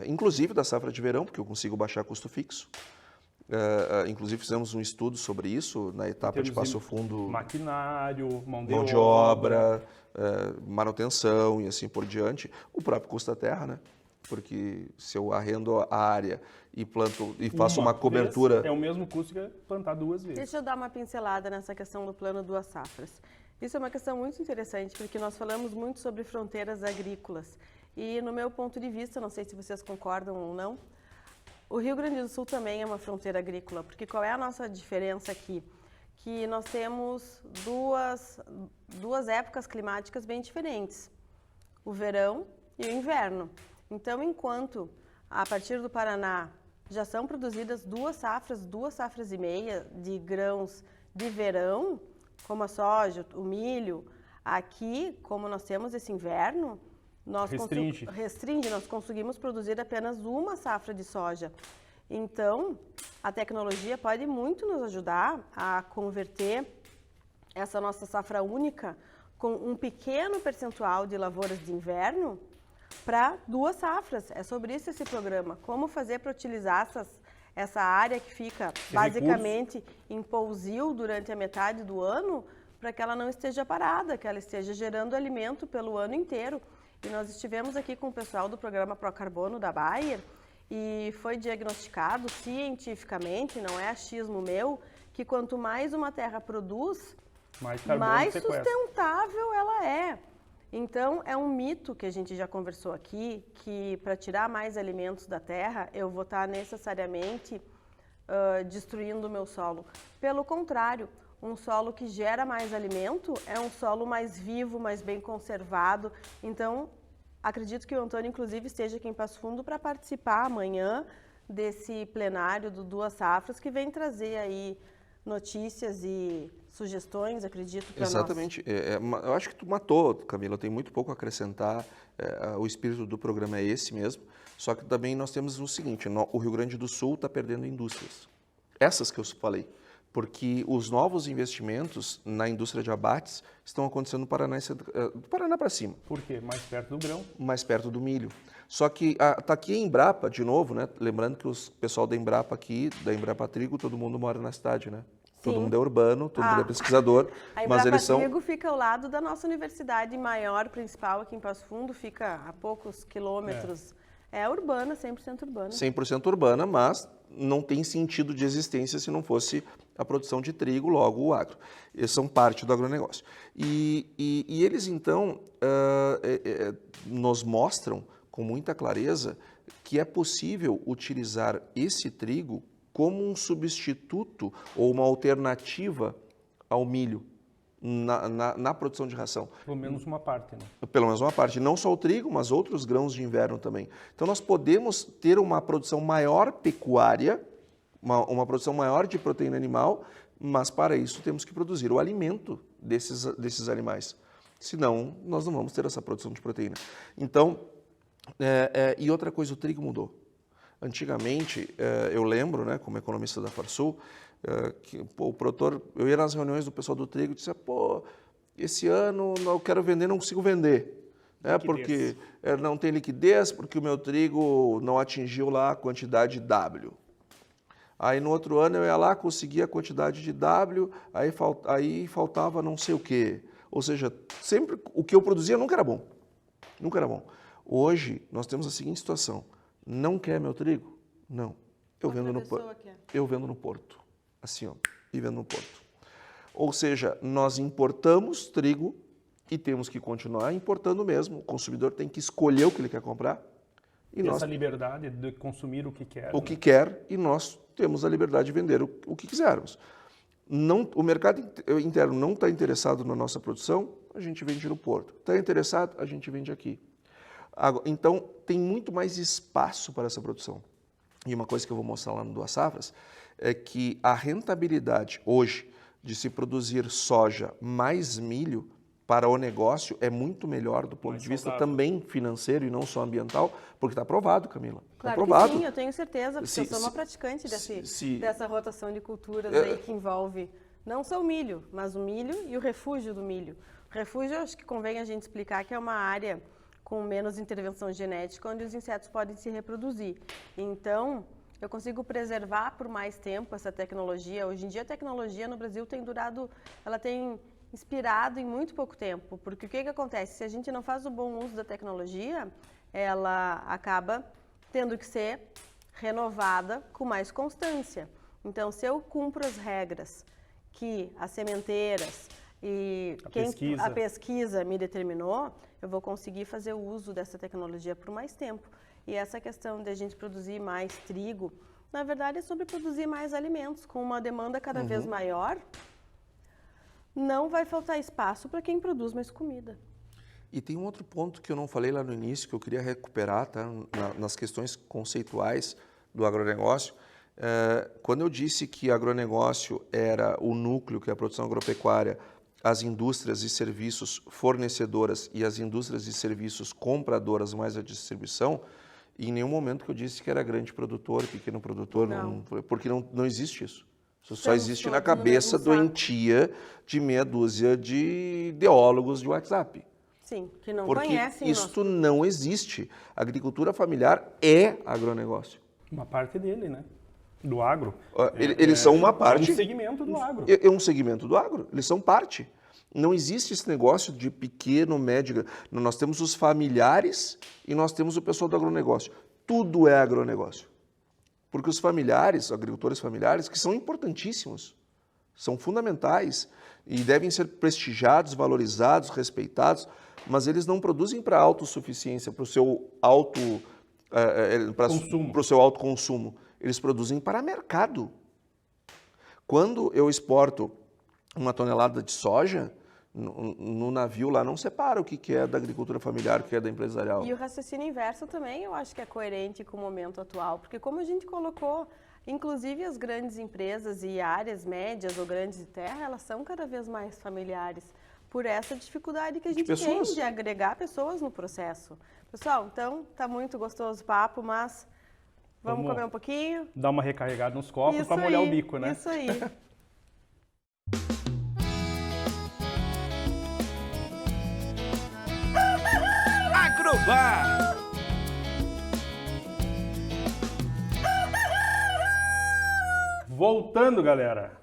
inclusive da safra de verão, porque eu consigo baixar custo fixo. Inclusive fizemos um estudo sobre isso na etapa de Passo Fundo. Maquinário, mão de obra, manutenção e assim por diante. O próprio custo da terra, né? Porque se eu arrendo a área e planto e faço uma cobertura... É o mesmo custo que plantar 2 vezes. Deixa eu dar uma pincelada nessa questão do plano Duas Safras. Isso é uma questão muito interessante, porque nós falamos muito sobre fronteiras agrícolas. E no meu ponto de vista, não sei se vocês concordam ou não, o Rio Grande do Sul também é uma fronteira agrícola, porque qual é a nossa diferença aqui? Que nós temos duas épocas climáticas bem diferentes, o verão e o inverno. Então, enquanto a partir do Paraná já são produzidas 2 safras e meia de grãos de verão, como a soja, o milho, aqui, como nós temos esse inverno, nós nós conseguimos produzir apenas 1 safra de soja. Então, a tecnologia pode muito nos ajudar a converter essa nossa safra única com um pequeno percentual de lavouras de inverno para 2 safras. É sobre isso esse programa. Como fazer para utilizar essa área que fica basicamente em pousio durante a metade do ano, para que ela não esteja parada, que ela esteja gerando alimento pelo ano inteiro. E nós estivemos aqui com o pessoal do programa Procarbono da Bayer e foi diagnosticado cientificamente, não é achismo meu, que quanto mais uma terra produz, mais sustentável ela é. Então, é um mito que a gente já conversou aqui, que para tirar mais alimentos da terra, eu vou estar necessariamente destruindo o meu solo. Pelo contrário, um solo que gera mais alimento é um solo mais vivo, mais bem conservado. Então, acredito que o Antônio, inclusive, esteja aqui em Passo Fundo para participar amanhã desse plenário do Duas Safras, que vem trazer aí notícias e sugestões, acredito, para nós. Exatamente. Eu acho que tu matou, Camila, eu tenho muito pouco a acrescentar. O espírito do programa é esse mesmo, só que também nós temos o seguinte, o Rio Grande do Sul está perdendo indústrias. Essas que eu falei. Porque os novos investimentos na indústria de abates estão acontecendo no Paraná, do Paraná para cima. Por quê? Mais perto do grão. Mais perto do milho. Só que está aqui a Embrapa, de novo, né? Lembrando que o pessoal da Embrapa aqui, da Embrapa Trigo, todo mundo mora na cidade, né? Sim. Todo mundo é urbano, todo mundo é pesquisador. A Embrapa Trigo fica ao lado da nossa universidade maior, principal, aqui em Passo Fundo, fica a poucos quilômetros. É urbana, 100% urbana. 100% urbana, mas não tem sentido de existência se não fosse a produção de trigo, logo o agro. Eles são parte do agronegócio. E eles, então, nos mostram com muita clareza que é possível utilizar esse trigo como um substituto ou uma alternativa ao milho na produção de ração. Pelo menos uma parte, né? Pelo menos uma parte. Não só o trigo, mas outros grãos de inverno também. Então, nós podemos ter uma produção maior pecuária, uma produção maior de proteína animal, mas para isso temos que produzir o alimento desses animais. Senão, nós não vamos ter essa produção de proteína. Então, e outra coisa, o trigo mudou. Antigamente, eu lembro, né, como economista da Farsul, que o produtor, eu ia nas reuniões do pessoal do trigo e disse, esse ano eu quero vender, não consigo vender, né, porque não tem liquidez, porque o meu trigo não atingiu lá a quantidade W. Aí no outro ano eu ia lá, conseguia a quantidade de W, aí faltava não sei o quê. Ou seja, sempre o que eu produzia nunca era bom. Nunca era bom. Hoje nós temos a seguinte situação, não quer meu trigo? Não. Eu vendo no porto. Assim, e vendo no porto. Ou seja, nós importamos trigo e temos que continuar importando mesmo. O consumidor tem que escolher o que ele quer comprar. E essa liberdade de consumir o que quer. O que quer, e nós temos a liberdade de vender o que quisermos. O mercado interno não está interessado na nossa produção, a gente vende no porto. Está interessado, a gente vende aqui. Então, tem muito mais espaço para essa produção. e uma coisa que eu vou mostrar lá no Duas Safras, é que a rentabilidade hoje de se produzir soja mais milho para o negócio é muito melhor do ponto de vista também financeiro e não só ambiental, porque está provado, Camila. Está Claro provado. que sim, eu tenho certeza, porque eu sou uma praticante dessa rotação de culturas aí que envolve não só o milho, mas o milho e o refúgio do milho. O refúgio, eu acho que convém a gente explicar que é uma área com menos intervenção genética, onde os insetos podem se reproduzir. Então, eu consigo preservar por mais tempo essa tecnologia. Hoje em dia, a tecnologia no Brasil tem durado, ela tem inspirado em muito pouco tempo, porque o que acontece? Se a gente não faz o bom uso da tecnologia, ela acaba tendo que ser renovada com mais constância. Então, se eu cumpro as regras que as sementeiras e a pesquisa me determinou, eu vou conseguir fazer o uso dessa tecnologia por mais tempo. E essa questão de a gente produzir mais trigo, na verdade é sobre produzir mais alimentos. Com uma demanda cada vez maior, não vai faltar espaço para quem produz mais comida. E tem um outro ponto que eu não falei lá no início, que eu queria recuperar, tá? Nas questões conceituais do agronegócio. Quando eu disse que agronegócio era o núcleo, que é a produção agropecuária, as indústrias e serviços fornecedoras e as indústrias e serviços compradoras mais a distribuição, em nenhum momento que eu disse que era grande produtor, pequeno produtor, porque não existe isso. Isso só existe na cabeça doentia de meia dúzia de ideólogos de WhatsApp. Sim, que não porque conhecem isto não existe. A agricultura familiar é agronegócio. Uma parte dele, né? Do agro. Eles são uma parte. É um segmento do agro. É um segmento do agro. Eles são parte. Não existe esse negócio de pequeno, médio. Nós temos os familiares e nós temos o pessoal do agronegócio. Tudo é agronegócio. Porque os familiares, agricultores familiares, que são importantíssimos, são fundamentais e devem ser prestigiados, valorizados, respeitados, mas eles não produzem para autossuficiência, para o seu autoconsumo. Eles produzem para mercado. Quando eu exporto uma tonelada de soja, no navio lá não separa o que é da agricultura familiar, o que é da empresarial. E o raciocínio inverso também eu acho que é coerente com o momento atual, porque como a gente colocou, inclusive as grandes empresas e áreas médias ou grandes de terra, elas são cada vez mais familiares, por essa dificuldade que a gente tem de agregar pessoas no processo. Pessoal, então tá muito gostoso o papo, mas vamos comer um pouquinho? Dar uma recarregada nos copos para molhar o bico, né? Isso aí. Agrobar! Voltando, galera.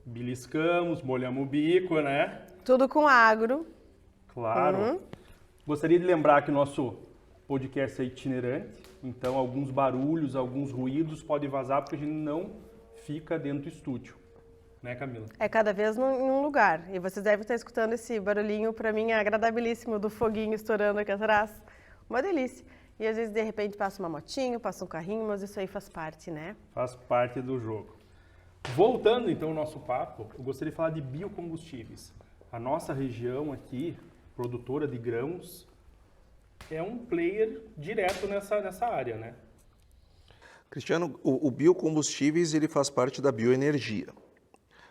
Beliscamos, molhamos o bico, né? Tudo com agro. Claro. Gostaria de lembrar que o nosso podcast é itinerante, então alguns barulhos, alguns ruídos podem vazar porque a gente não fica dentro do estúdio. Né, Camila? É cada vez em um lugar. E vocês devem estar escutando esse barulhinho, para mim, é agradabilíssimo, do foguinho estourando aqui atrás. Uma delícia. E às vezes, de repente, passa uma motinho, passa um carrinho, mas isso aí faz parte, né? Faz parte do jogo. Voltando, então, ao nosso papo, eu gostaria de falar de biocombustíveis. A nossa região aqui, produtora de grãos, é um player direto nessa área, né? Cristiano, o biocombustíveis ele faz parte da bioenergia.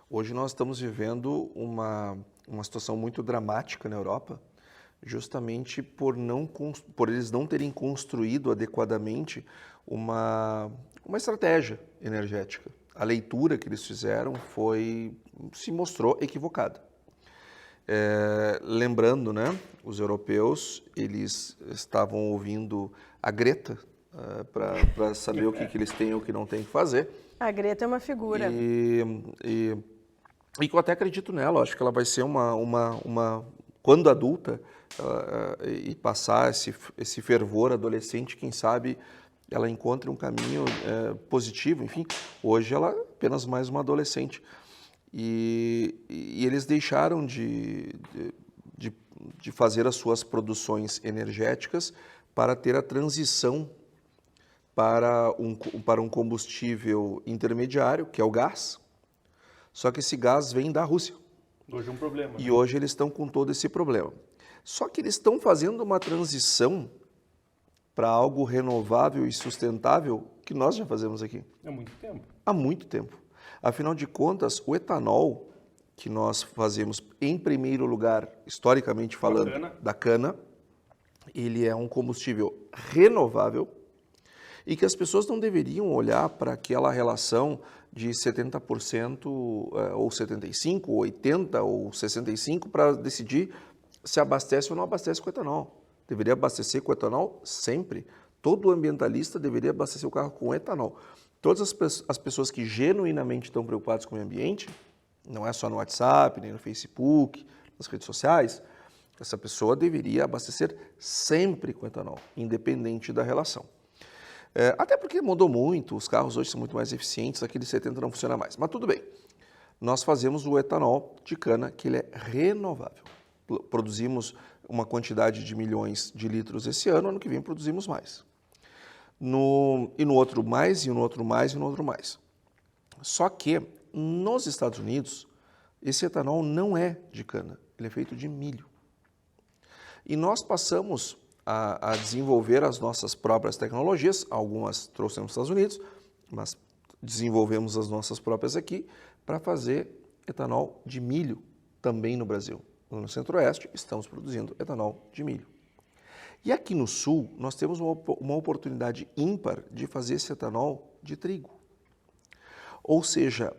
Hoje nós estamos vivendo uma situação muito dramática na Europa, justamente por eles não terem construído adequadamente uma estratégia energética. A leitura que eles fizeram se mostrou equivocada. Lembrando, né, os europeus, eles estavam ouvindo a Greta para saber o que eles têm e o que não têm que fazer. A Greta é uma figura. E que eu até acredito nela, acho que ela vai ser quando adulta, e passar esse fervor adolescente, quem sabe ela encontre um caminho positivo. Enfim, hoje ela é apenas mais uma adolescente. E eles deixaram de fazer as suas produções energéticas para ter a transição para um combustível intermediário, que é o gás. Só que esse gás vem da Rússia. Hoje é um problema. E hoje eles estão com todo esse problema. Só que eles estão fazendo uma transição para algo renovável e sustentável que nós já fazemos aqui. Há muito tempo. Há muito tempo. Afinal de contas, o etanol que nós fazemos em primeiro lugar, historicamente falando, da cana, ele é um combustível renovável e que as pessoas não deveriam olhar para aquela relação de 70% ou 75%, ou 80% ou 65% para decidir se abastece ou não abastece com etanol. Deveria abastecer com etanol sempre. Todo ambientalista deveria abastecer o carro com etanol. Todas as pessoas que genuinamente estão preocupadas com o meio ambiente, não é só no WhatsApp, nem no Facebook, nas redes sociais, essa pessoa deveria abastecer sempre com etanol, independente da relação. Até porque mudou muito, os carros hoje são muito mais eficientes, aquele 70 não funciona mais. Mas tudo bem, nós fazemos o etanol de cana, que ele é renovável. Produzimos uma quantidade de milhões de litros esse ano que vem produzimos mais. E no outro mais, e no outro mais, e no outro mais. Só que nos Estados Unidos, esse etanol não é de cana, ele é feito de milho. E nós passamos a desenvolver as nossas próprias tecnologias, algumas trouxemos dos Estados Unidos, mas desenvolvemos as nossas próprias aqui para fazer etanol de milho também no Brasil. No Centro-Oeste estamos produzindo etanol de milho. E aqui no Sul nós temos uma oportunidade ímpar de fazer esse etanol de trigo. Ou seja,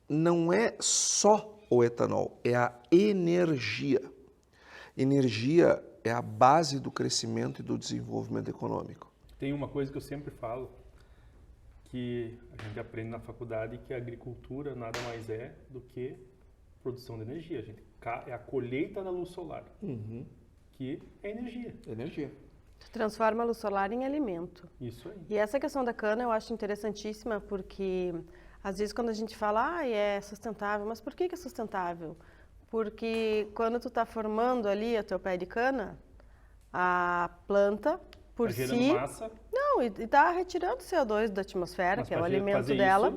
não é só o etanol, é a energia. Energia é a base do crescimento e do desenvolvimento econômico. Tem uma coisa que eu sempre falo, que a gente aprende na faculdade, que a agricultura nada mais é do que produção de energia. É a colheita da luz solar, que é energia. Energia. Tu transforma a luz solar em alimento. Isso aí. E essa questão da cana eu acho interessantíssima, porque às vezes quando a gente fala, é sustentável, mas por que é sustentável? Porque quando tu está formando ali o teu pé de cana, a planta por si... gerando massa. Não, e está retirando CO2 da atmosfera, que é o alimento dela.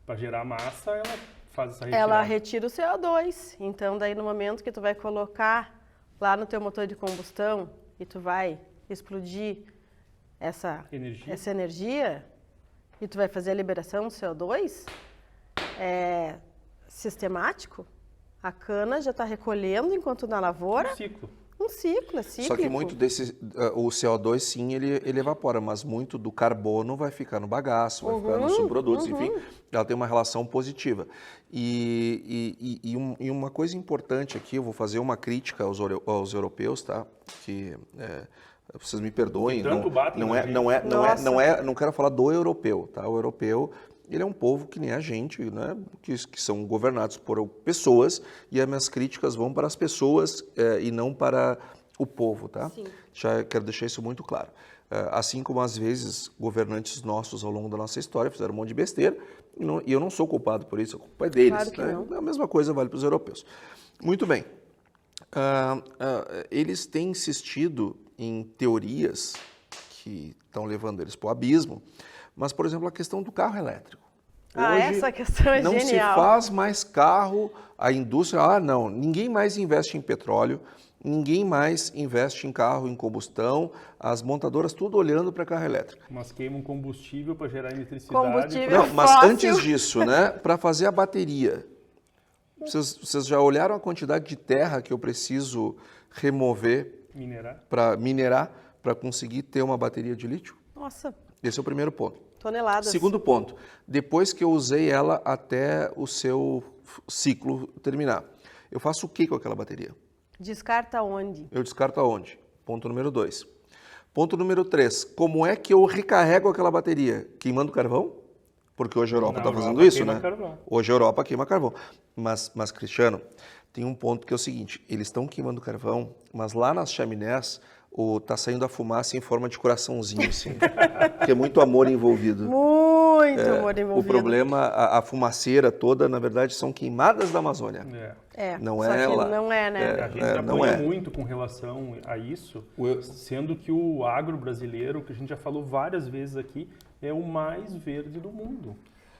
Para gerar massa, ela faz essa retirada. Ela retira o CO2. Então, daí no momento que tu vai colocar lá no teu motor de combustão e tu vai explodir essa energia e tu vai fazer a liberação do CO2, sistemático, a cana já está recolhendo enquanto na lavoura. Um ciclo. Um ciclo, é cíclico. Só que muito o CO2 sim, ele evapora, mas muito do carbono vai ficar no bagaço, vai ficar nos subprodutos, enfim, ela tem uma relação positiva. E uma coisa importante aqui, eu vou fazer uma crítica aos europeus, tá? Que vocês me perdoem, não quero falar do europeu, tá? O europeu, ele é um povo que nem a gente, né? Que são governados por pessoas, e as minhas críticas vão para as pessoas e não para o povo, tá? Sim. Já quero deixar isso muito claro. Assim como às vezes governantes nossos ao longo da nossa história fizeram um monte de besteira, e eu não sou culpado por isso, a culpa é deles. Claro que né? não. A mesma coisa vale para os europeus. Muito bem. Eles têm insistido em teorias que estão levando eles para o abismo, mas, por exemplo, a questão do carro elétrico. Hoje, essa questão é não genial. se faz mais carro, a indústria, não, ninguém mais investe em petróleo, ninguém mais investe em carro em combustão, as montadoras tudo olhando para carro elétrico. Mas queimam combustível para gerar eletricidade. Combustível Não, mas fóssil. antes disso, né, para fazer a bateria, vocês já olharam a quantidade de terra que eu preciso remover para minerar, para conseguir ter uma bateria de lítio? Nossa, Esse é o primeiro ponto. toneladas. Segundo ponto, depois que eu usei ela até o seu ciclo terminar, eu faço o que com aquela bateria? Descarta onde? Eu descarto aonde? Ponto número 2. Ponto número 3, como é que eu recarrego aquela bateria? Queimando carvão? Porque hoje a Europa está fazendo isso, né? Carvão. Hoje a Europa queima carvão. Mas, Cristiano, tem um ponto que é o seguinte, eles estão queimando carvão, mas lá nas chaminés tá saindo a fumaça em forma de coraçãozinho, assim, que é muito amor envolvido. Muito amor envolvido. O problema, a fumaceira toda, na verdade, são queimadas da Amazônia. Não só é que lá. não é, né? A gente apoia muito com relação a isso, sendo que o agro brasileiro, que a gente já falou várias vezes aqui, é o mais verde do mundo.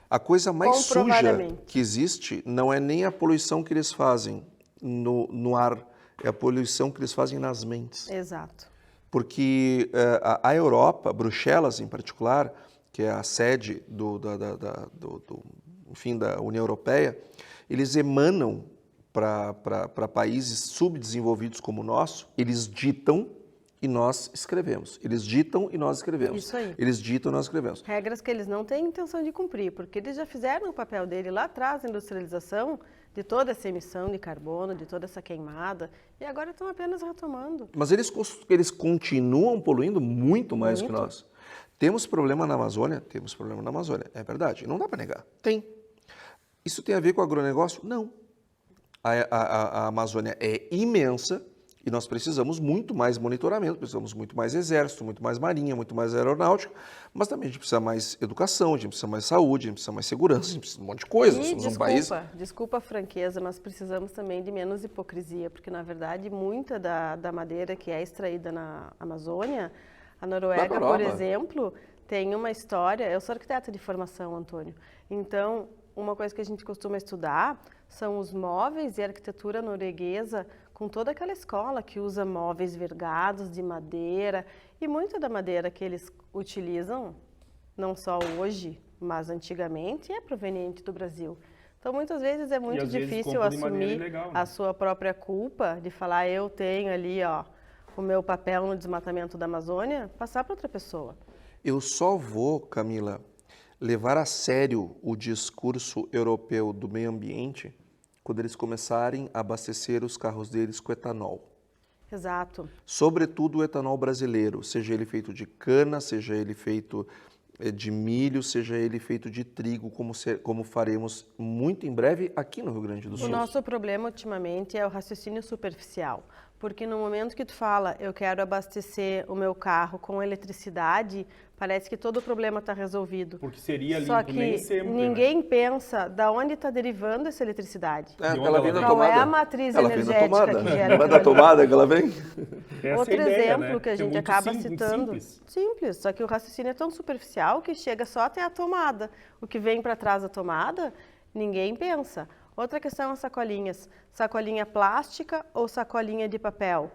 A coisa mais suja que existe não é nem a poluição que eles fazem no ar, é a poluição que eles fazem nas mentes. Exato. Porque a Europa, Bruxelas em particular, que é a sede enfim, da União Europeia, eles emanam para países subdesenvolvidos como o nosso, eles ditam e nós escrevemos. Eles ditam e nós escrevemos. Isso aí. Eles ditam e nós escrevemos. Regras que eles não têm intenção de cumprir, porque eles já fizeram o papel dele lá atrás, a industrialização de toda essa emissão de carbono, de toda essa queimada, e agora estão apenas retomando. Mas eles continuam poluindo muito mais que nós. Temos problema na Amazônia? Temos problema na Amazônia, é verdade. Não dá para negar. Tem. Isso tem a ver com o agronegócio? Não. A Amazônia é imensa e nós precisamos muito mais monitoramento, precisamos muito mais exército, muito mais marinha, muito mais aeronáutica, mas também a gente precisa mais educação, a gente precisa mais saúde, a gente precisa mais segurança, a gente precisa de um monte de coisa. E Somos um país... desculpa a franqueza, nós precisamos também de menos hipocrisia, porque na verdade muita da madeira que é extraída na Amazônia, a Noruega, por exemplo, tem uma história. Eu sou arquiteta de formação, Antônio, então uma coisa que a gente costuma estudar são os móveis e a arquitetura norueguesa, com toda aquela escola que usa móveis vergados de madeira, e muita da madeira que eles utilizam, não só hoje, mas antigamente, é proveniente do Brasil. Então, muitas vezes é muito difícil assumir legal, né? A sua própria culpa de falar, eu tenho ali, ó, o meu papel no desmatamento da Amazônia, passar para outra pessoa. Eu só vou, Camila, levar a sério o discurso europeu do meio ambiente quando eles começarem a abastecer os carros deles com etanol. Exato. Sobretudo o etanol brasileiro, seja ele feito de cana, seja ele feito de milho, seja ele feito de trigo, como faremos muito em breve aqui no Rio Grande do Sul. O nosso problema ultimamente é o raciocínio superficial, porque no momento que tu fala, eu quero abastecer o meu carro com eletricidade, parece que todo o problema está resolvido. Porque seria limpo, só que nem sempre, ninguém pensa da onde está derivando essa eletricidade. Ela vem da Qual tomada. É a matriz energética que gera. Não é da tomada que ela vem? Outro exemplo, né? Que a gente acaba citando. Simples, só que o raciocínio é tão superficial que chega só até a tomada. O que vem para trás da tomada, ninguém pensa. Outra questão é as sacolinhas. Sacolinha plástica ou sacolinha de papel?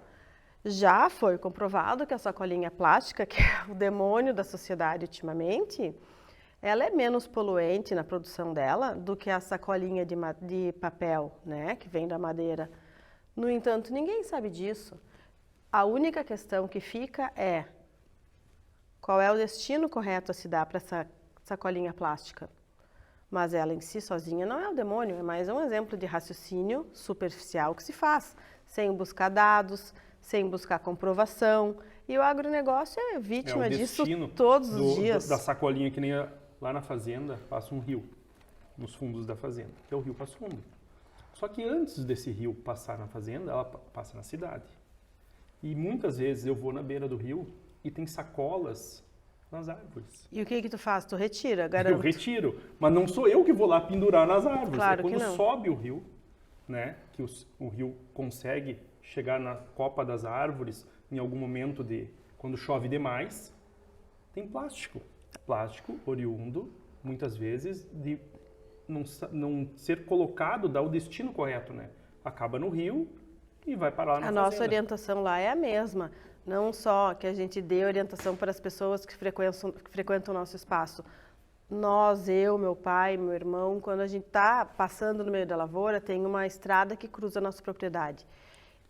Já foi comprovado que a sacolinha plástica, que é o demônio da sociedade ultimamente, ela é menos poluente na produção dela do que a sacolinha de papel, né, que vem da madeira. No entanto, ninguém sabe disso. A única questão que fica é qual é o destino correto a se dar para essa sacolinha plástica. Mas ela em si sozinha não é o demônio, é mais um exemplo de raciocínio superficial que se faz, sem buscar dados, sem buscar comprovação. E o agronegócio é vítima disso todos os dias. Da sacolinha que nem lá na fazenda passa um rio, nos fundos da fazenda, que é o Rio Passo Fundo. Só que antes desse rio passar na fazenda, ela passa na cidade. E muitas vezes eu vou na beira do rio e tem sacolas nas árvores. E o que tu faz? Tu retira, garanto. Eu retiro, mas não sou eu que vou lá pendurar nas árvores. Claro quando que não. sobe o rio, né, que o rio consegue chegar na copa das árvores em algum momento quando chove demais, tem plástico. Plástico oriundo, muitas vezes, de não ser colocado, dar o destino correto, né? Acaba no rio e vai parar na fazenda. A nossa orientação lá é a mesma. Não só que a gente dê orientação para as pessoas que frequentam o nosso espaço. Nós, eu, meu pai, meu irmão, quando a gente está passando no meio da lavoura, tem uma estrada que cruza a nossa propriedade.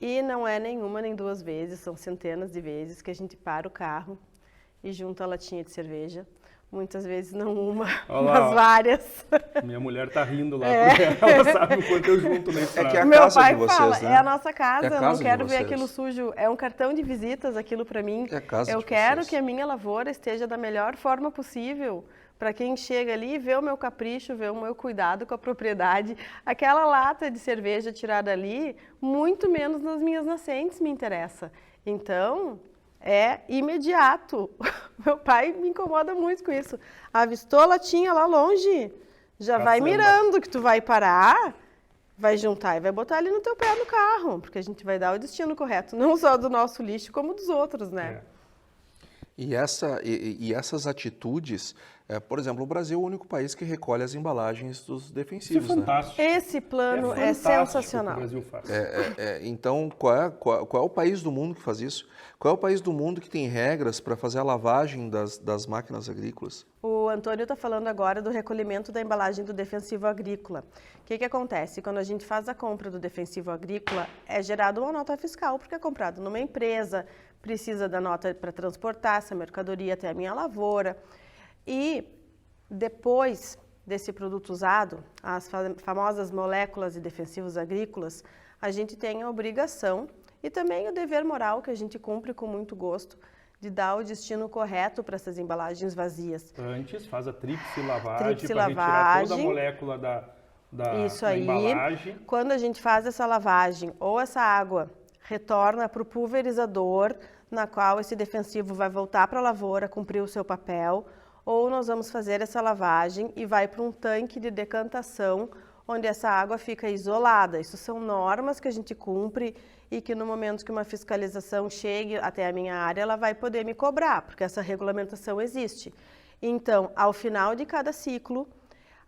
E não é nenhuma nem duas vezes, são centenas de vezes que a gente para o carro e junta a latinha de cerveja. Muitas vezes não uma, mas várias. Minha mulher tá rindo lá, porque ela sabe o quanto eu junto na estrada. É que é a Meu casa pai de vocês, fala, né? é a nossa casa, É a eu casa não quero de ver vocês. aquilo sujo. É um cartão de visitas aquilo para mim. É a casa eu de quero vocês. que a minha lavoura esteja da melhor forma possível. Para quem chega ali e vê o meu capricho, vê o meu cuidado com a propriedade. Aquela lata de cerveja tirada ali, muito menos nas minhas nascentes me interessa. Então, é imediato. Meu pai me incomoda muito com isso. Avistou a latinha lá longe, já vai mirando que tu vai parar, vai juntar e vai botar ali no teu pé no carro, porque a gente vai dar o destino correto, não só do nosso lixo, como dos outros, né? E essas atitudes, por exemplo, o Brasil é o único país que recolhe as embalagens dos Isso é defensivos, né? fantástico. Esse plano é fantástico o que sensacional. o Brasil faz. Então, qual é o país do mundo que faz isso? Qual é o país do mundo que tem regras para fazer a lavagem das máquinas agrícolas? O Antônio está falando agora do recolhimento da embalagem do defensivo agrícola. O que acontece? Quando a gente faz a compra do defensivo agrícola, é gerada uma nota fiscal, porque é comprado numa empresa, precisa da nota para transportar essa mercadoria até a minha lavoura. E depois desse produto usado, as famosas moléculas de defensivos agrícolas, a gente tem a obrigação e também o dever moral, que a gente cumpre com muito gosto, de dar o destino correto para essas embalagens vazias. Antes faz a tríplice lavagem Tríplice para retirar toda a lavagem. molécula da Isso aí. embalagem. Quando a gente faz essa lavagem, ou essa água retorna para o pulverizador, na qual esse defensivo vai voltar para a lavoura, cumprir o seu papel, ou nós vamos fazer essa lavagem e vai para um tanque de decantação, onde essa água fica isolada. Isso são normas que a gente cumpre e que no momento que uma fiscalização chegue até a minha área, ela vai poder me cobrar, porque essa regulamentação existe. Então, ao final de cada ciclo,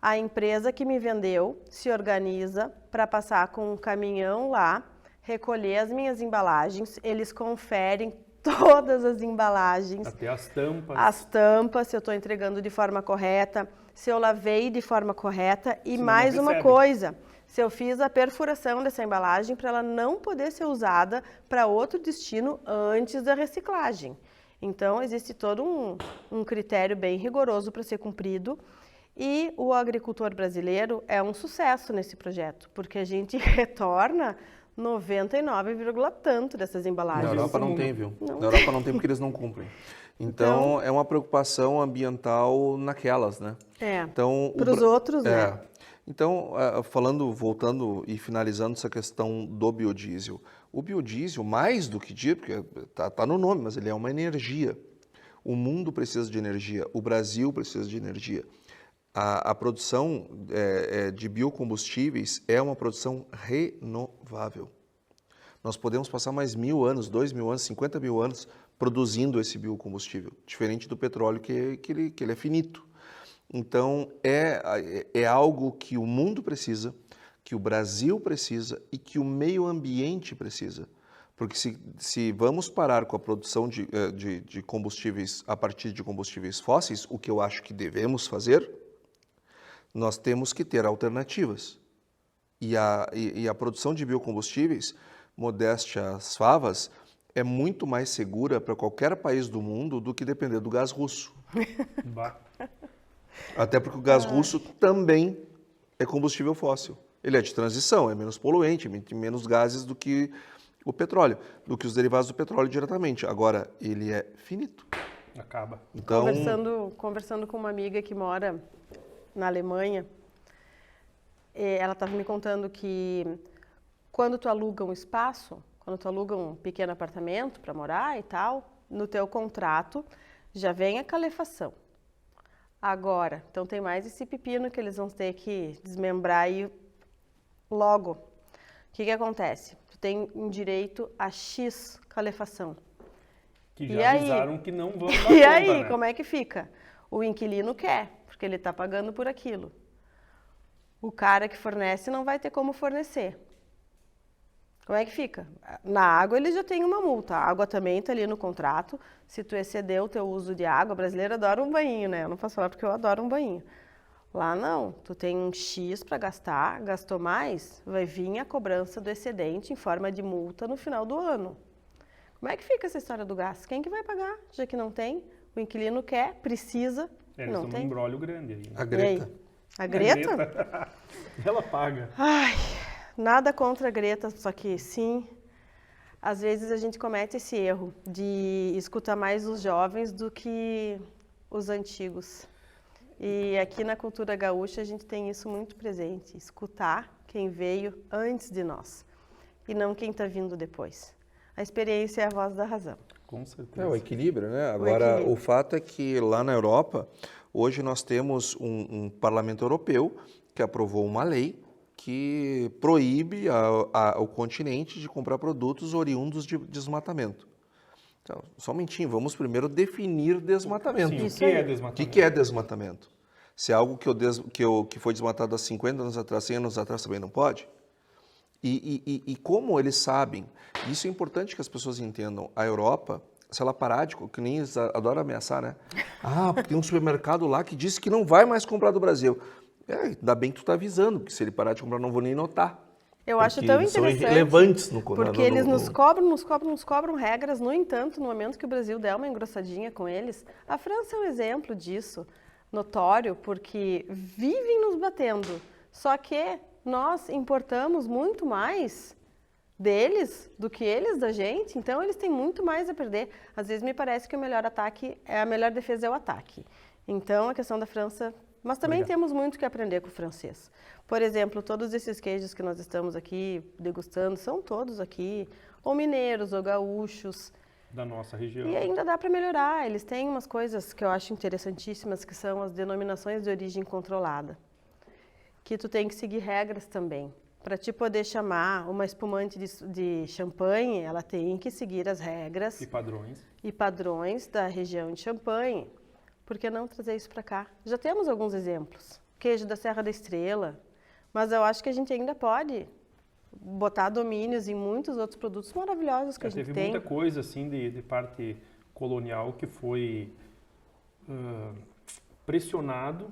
a empresa que me vendeu se organiza para passar com um caminhão lá, recolher as minhas embalagens, eles conferem todas as embalagens. Até as tampas. As tampas, se eu estou entregando de forma correta, se eu lavei de forma correta e Senão mais não uma recebe. coisa, se eu fiz a perfuração dessa embalagem para ela não poder ser usada para outro destino antes da reciclagem. Então, existe todo um critério bem rigoroso para ser cumprido e o agricultor brasileiro é um sucesso nesse projeto, porque a gente retorna 99, tanto dessas Na embalagens. Europa não tem, viu? Na Europa não tem porque eles não cumprem. Então, é uma preocupação ambiental naquelas, né? Então, para os outros, né? Então, voltando e finalizando essa questão do biodiesel. O biodiesel, mais do que diesel, porque tá no nome, mas ele é uma energia. O mundo precisa de energia, o Brasil precisa de energia. A produção de biocombustíveis é uma produção renovável. Nós podemos passar mais 1000 anos, 2000 anos, 50 mil anos produzindo esse biocombustível, diferente do petróleo que ele é finito. Então, é algo que o mundo precisa, que o Brasil precisa e que o meio ambiente precisa. Porque se vamos parar com a produção de combustíveis a partir de combustíveis fósseis, o que eu acho que devemos fazer, nós temos que ter alternativas. E a produção de biocombustíveis, modéstia às favas, é muito mais segura para qualquer país do mundo do que depender do gás russo. Bah. Até porque o gás russo também é combustível fóssil. Ele é de transição, é menos poluente, emite menos gases do que o petróleo, do que os derivados do petróleo diretamente. Agora, ele é finito. Acaba. Então, Conversando com uma amiga que mora na Alemanha, ela estava me contando que quando tu aluga um espaço, quando tu aluga um pequeno apartamento para morar e tal, no teu contrato já vem a calefação. Agora, então tem mais esse pepino que eles vão ter que desmembrar aí logo. O que acontece? Tu tem um direito a X calefação. Que E já aí? avisaram que não vão dar E conta, aí, né? como é que fica? O inquilino quer, porque ele está pagando por aquilo. O cara que fornece não vai ter como fornecer. Como é que fica? Na água ele já tem uma multa. A água também está ali no contrato. Se tu exceder o teu uso de água, brasileiro adora um banho, né? Eu não posso falar porque eu adoro um banho. Lá não, tu tem um X para gastar, gastou mais, vai vir a cobrança do excedente em forma de multa no final do ano. Como é que fica essa história do gás? Quem que vai pagar, já que não tem? O inquilino quer, precisa, Eles não estão num tem. embrólio grande aí. Né? a E Greta. aí? A Greta? Ela paga. Ai, nada contra a Greta, só que sim, às vezes a gente comete esse erro de escutar mais os jovens do que os antigos. E aqui na cultura gaúcha a gente tem isso muito presente, escutar quem veio antes de nós e não quem está vindo depois. A experiência é a voz da razão. Com certeza. É o equilíbrio, né? Agora, equilíbrio. o fato é que lá na Europa, hoje nós temos um parlamento europeu que aprovou uma lei que proíbe ao continente de comprar produtos oriundos de desmatamento. Então, só um momentinho, vamos primeiro definir desmatamento. Sim, o Isso que aí. é O desmatamento? que é desmatamento? Se é algo que foi desmatado há 50 anos atrás, 100 anos atrás, também não pode? E como eles sabem, isso é importante que as pessoas entendam, a Europa, se ela parar de, que nem eles adoram ameaçar, né? Ah, porque tem um supermercado lá que disse que não vai mais comprar do Brasil. Ainda bem que tu está avisando, porque se ele parar de comprar, não vou nem notar. Eu acho Porque tão eles são interessante, irrelevantes porque eles nos cobram regras. No entanto, no momento que o Brasil der uma engrossadinha com eles, a França é um exemplo disso, notório, porque vivem nos batendo. Só que nós importamos muito mais deles do que eles da gente, então eles têm muito mais a perder. Às vezes me parece que o melhor ataque, a melhor defesa é o ataque. Então a questão da França, mas também Obrigado. temos muito que aprender com o francês. Por exemplo, todos esses queijos que nós estamos aqui degustando são todos aqui ou mineiros ou gaúchos. Da nossa região. E ainda dá para melhorar. Eles têm umas coisas que eu acho interessantíssimas, que são as denominações de origem controlada. Que tu tem que seguir regras também. Para te poder chamar uma espumante de champanhe, ela tem que seguir as regras E padrões. e padrões da região de Champagne. Por que não trazer isso para cá? Já temos alguns exemplos. Queijo da Serra da Estrela. Mas eu acho que a gente ainda pode botar domínios em muitos outros produtos maravilhosos que a gente Teve tem. muita coisa assim de parte colonial que foi pressionado,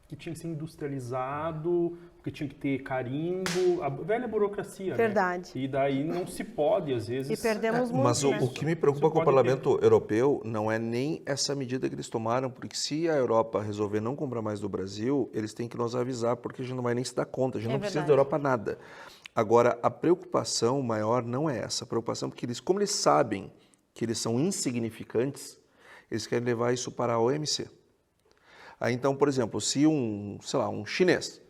que tinha que ser industrializado, que tinha que ter carimbo, a velha burocracia, Verdade. né? E daí não se pode, às vezes... E perdemos muito, Mas né? o que me preocupa Isso com o pode Parlamento Europeu não é nem essa medida que eles tomaram, porque se a Europa resolver não comprar mais do Brasil, eles têm que nos avisar, porque a gente não vai nem se dar conta, a gente É não precisa verdade. da Europa nada. Agora, a preocupação maior não é essa, a preocupação é porque eles, como eles sabem que eles são insignificantes, eles querem levar isso para a OMC. Aí então, por exemplo, se um chinês,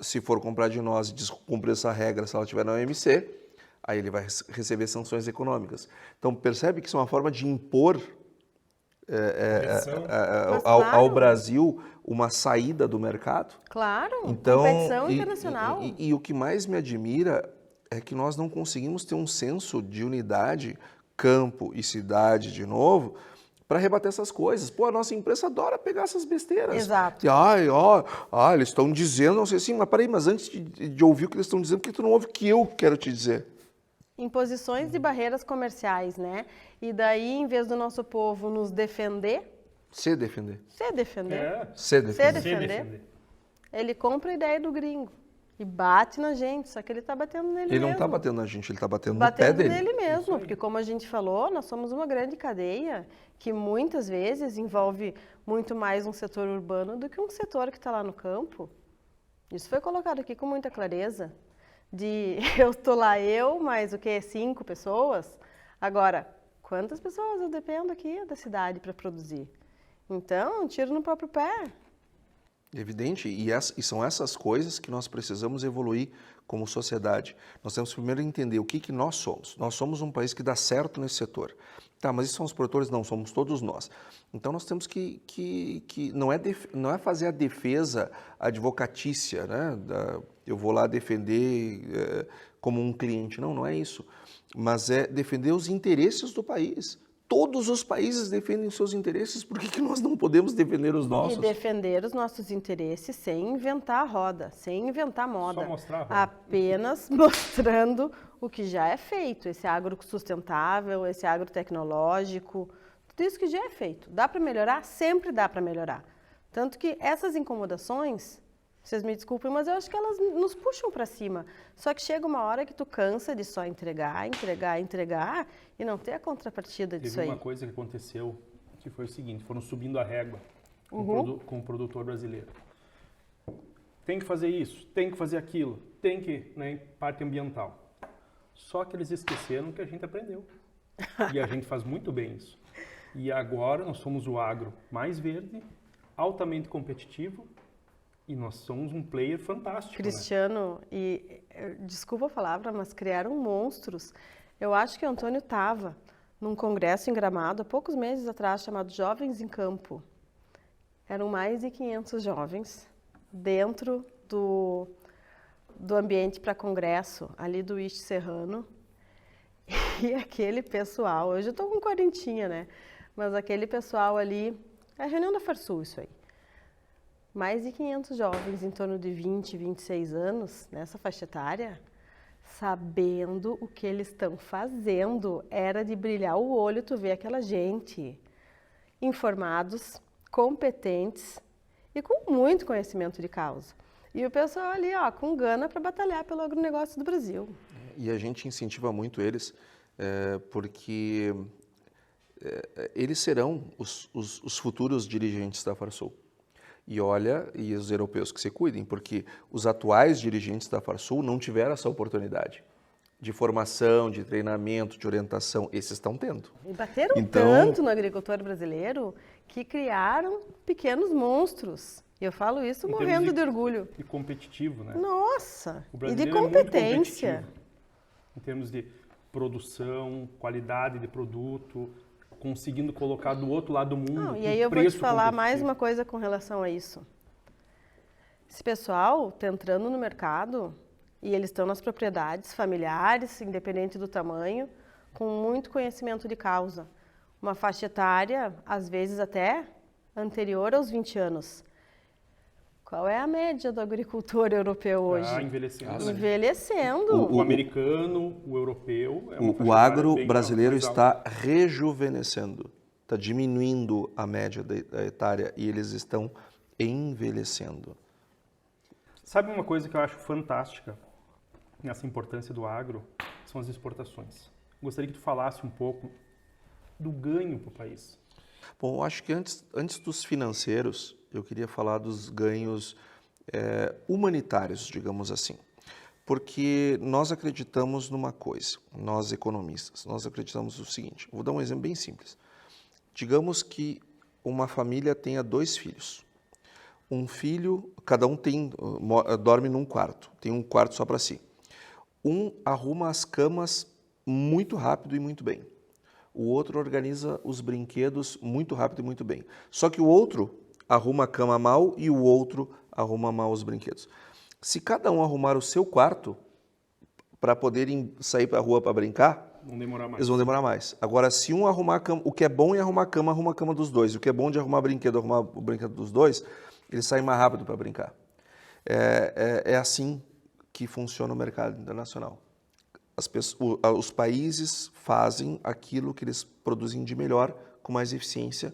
se for comprar de nós e descumprir essa regra, se ela estiver na OMC, aí ele vai receber sanções econômicas. Então, percebe que isso é uma forma de impor Pressão. Mas, ao claro. Brasil uma saída do mercado. Claro, Então, competição internacional. E o que mais me admira é que nós não conseguimos ter um senso de unidade, campo e cidade de novo, para rebater essas coisas. Pô, a nossa imprensa adora pegar essas besteiras. Exato. E, eles estão dizendo, não sei assim, mas peraí, mas antes de ouvir o que eles estão dizendo, por que tu não ouve o que eu quero te dizer? Imposições de barreiras comerciais, né? E daí, em vez do nosso povo nos defender, Se defender. se defender, Se defender. Se defender. Ele compra a ideia do gringo e bate na gente, só que ele está batendo nele Ele mesmo. não está batendo na gente, ele está batendo no pé Batendo dele. nele mesmo, porque como a gente falou, nós somos uma grande cadeia que muitas vezes envolve muito mais um setor urbano do que um setor que está lá no campo. Isso foi colocado aqui com muita clareza. Eu estou lá, mais o que? 5 pessoas? Agora, quantas pessoas eu dependo aqui da cidade para produzir? Então, um tiro no próprio pé. Evidente, e são essas coisas que nós precisamos evoluir como sociedade. Nós temos que primeiro entender o que nós somos. Nós somos um país que dá certo nesse setor. Tá, mas isso são os produtores? Não, somos todos nós. Então nós temos que não é fazer a defesa advocatícia, né? Eu vou lá defender como um cliente. Não, não é isso. Mas é defender os interesses do país. Todos os países defendem os seus interesses, por que nós não podemos defender os nossos? E defender os nossos interesses sem inventar a roda, sem inventar moda. Só mostrar a roda. Apenas mostrando o que já é feito, esse agro sustentável, esse agro tecnológico, tudo isso que já é feito. Dá para melhorar? Sempre dá para melhorar. Tanto que essas incomodações, vocês me desculpem, mas eu acho que elas nos puxam para cima. Só que chega uma hora que tu cansa de só entregar e não ter a contrapartida disso aí. Teve uma coisa que aconteceu, que foi o seguinte, foram subindo a régua com o produtor brasileiro. Tem que fazer isso, tem que fazer aquilo, tem que, né, parte ambiental. Só que eles esqueceram que a gente aprendeu. E a gente faz muito bem isso. E agora nós somos o agro mais verde, altamente competitivo, e nós somos um player fantástico. Cristiano, e desculpa a palavra, mas criaram monstros. Eu acho que o Antônio estava num congresso em Gramado há poucos meses atrás, chamado Jovens em Campo. Eram mais de 500 jovens dentro do ambiente para congresso, ali do Ixi Serrano. E aquele pessoal, hoje eu tô com quarentinha, né? Mas aquele pessoal ali, é a reunião da Farsul isso aí. Mais de 500 jovens em torno de 20, 26 anos, nessa faixa etária, sabendo o que eles estão fazendo. Era de brilhar o olho tu ver aquela gente informados, competentes e com muito conhecimento de causa. E o pessoal ali, ó, com gana para batalhar pelo agronegócio do Brasil. E a gente incentiva muito eles, porque eles serão os futuros dirigentes da Farsul. E olha, e os europeus que se cuidem, porque os atuais dirigentes da Farsul não tiveram essa oportunidade de formação, de treinamento, de orientação. Esses estão tendo. E bateram Então, tanto no agricultor brasileiro que criaram pequenos monstros. E eu falo isso Em morrendo termos de orgulho. E competitivo, né? Nossa! O E de brasileiro é muito competência. competitivo em termos de produção, qualidade de produto, conseguindo colocar do outro lado do mundo. Não, e um aí eu vou te preço falar mais competitivo. uma coisa com relação a isso. Esse pessoal está entrando no mercado e eles estão nas propriedades familiares, independente do tamanho, com muito conhecimento de causa. Uma faixa etária, às vezes até anterior aos 20 anos. Qual é a média do agricultor europeu hoje? Ah, envelhecendo. né? Envelhecendo. O americano, o europeu... É uma o faixa agro etária bem brasileiro mais alta. está rejuvenescendo, está diminuindo a média da etária e eles estão envelhecendo. Sabe uma coisa que eu acho fantástica nessa importância do agro? São as exportações. Gostaria que tu falasse um pouco do ganho para o país. Bom, eu acho que antes dos financeiros, eu queria falar dos ganhos humanitários, digamos assim. Porque nós acreditamos numa coisa, nós economistas, nós acreditamos no seguinte, vou dar um exemplo bem simples. Digamos que uma família tenha 2 filhos. Um filho, cada um dorme num quarto, tem um quarto só para si. Um arruma as camas muito rápido e muito bem. O outro organiza os brinquedos muito rápido e muito bem. Só que o outro arruma a cama mal e o outro arruma mal os brinquedos. Se cada um arrumar o seu quarto para poderem sair para a rua para brincar, Não demorar mais. eles vão demorar mais. Agora, se um arrumar a cama, o que é bom em arruma a cama dos dois. O que é bom de arrumar o brinquedo dos dois, eles saem mais rápido para brincar. É assim que funciona o mercado internacional. Os países fazem aquilo que eles produzem de melhor, com mais eficiência,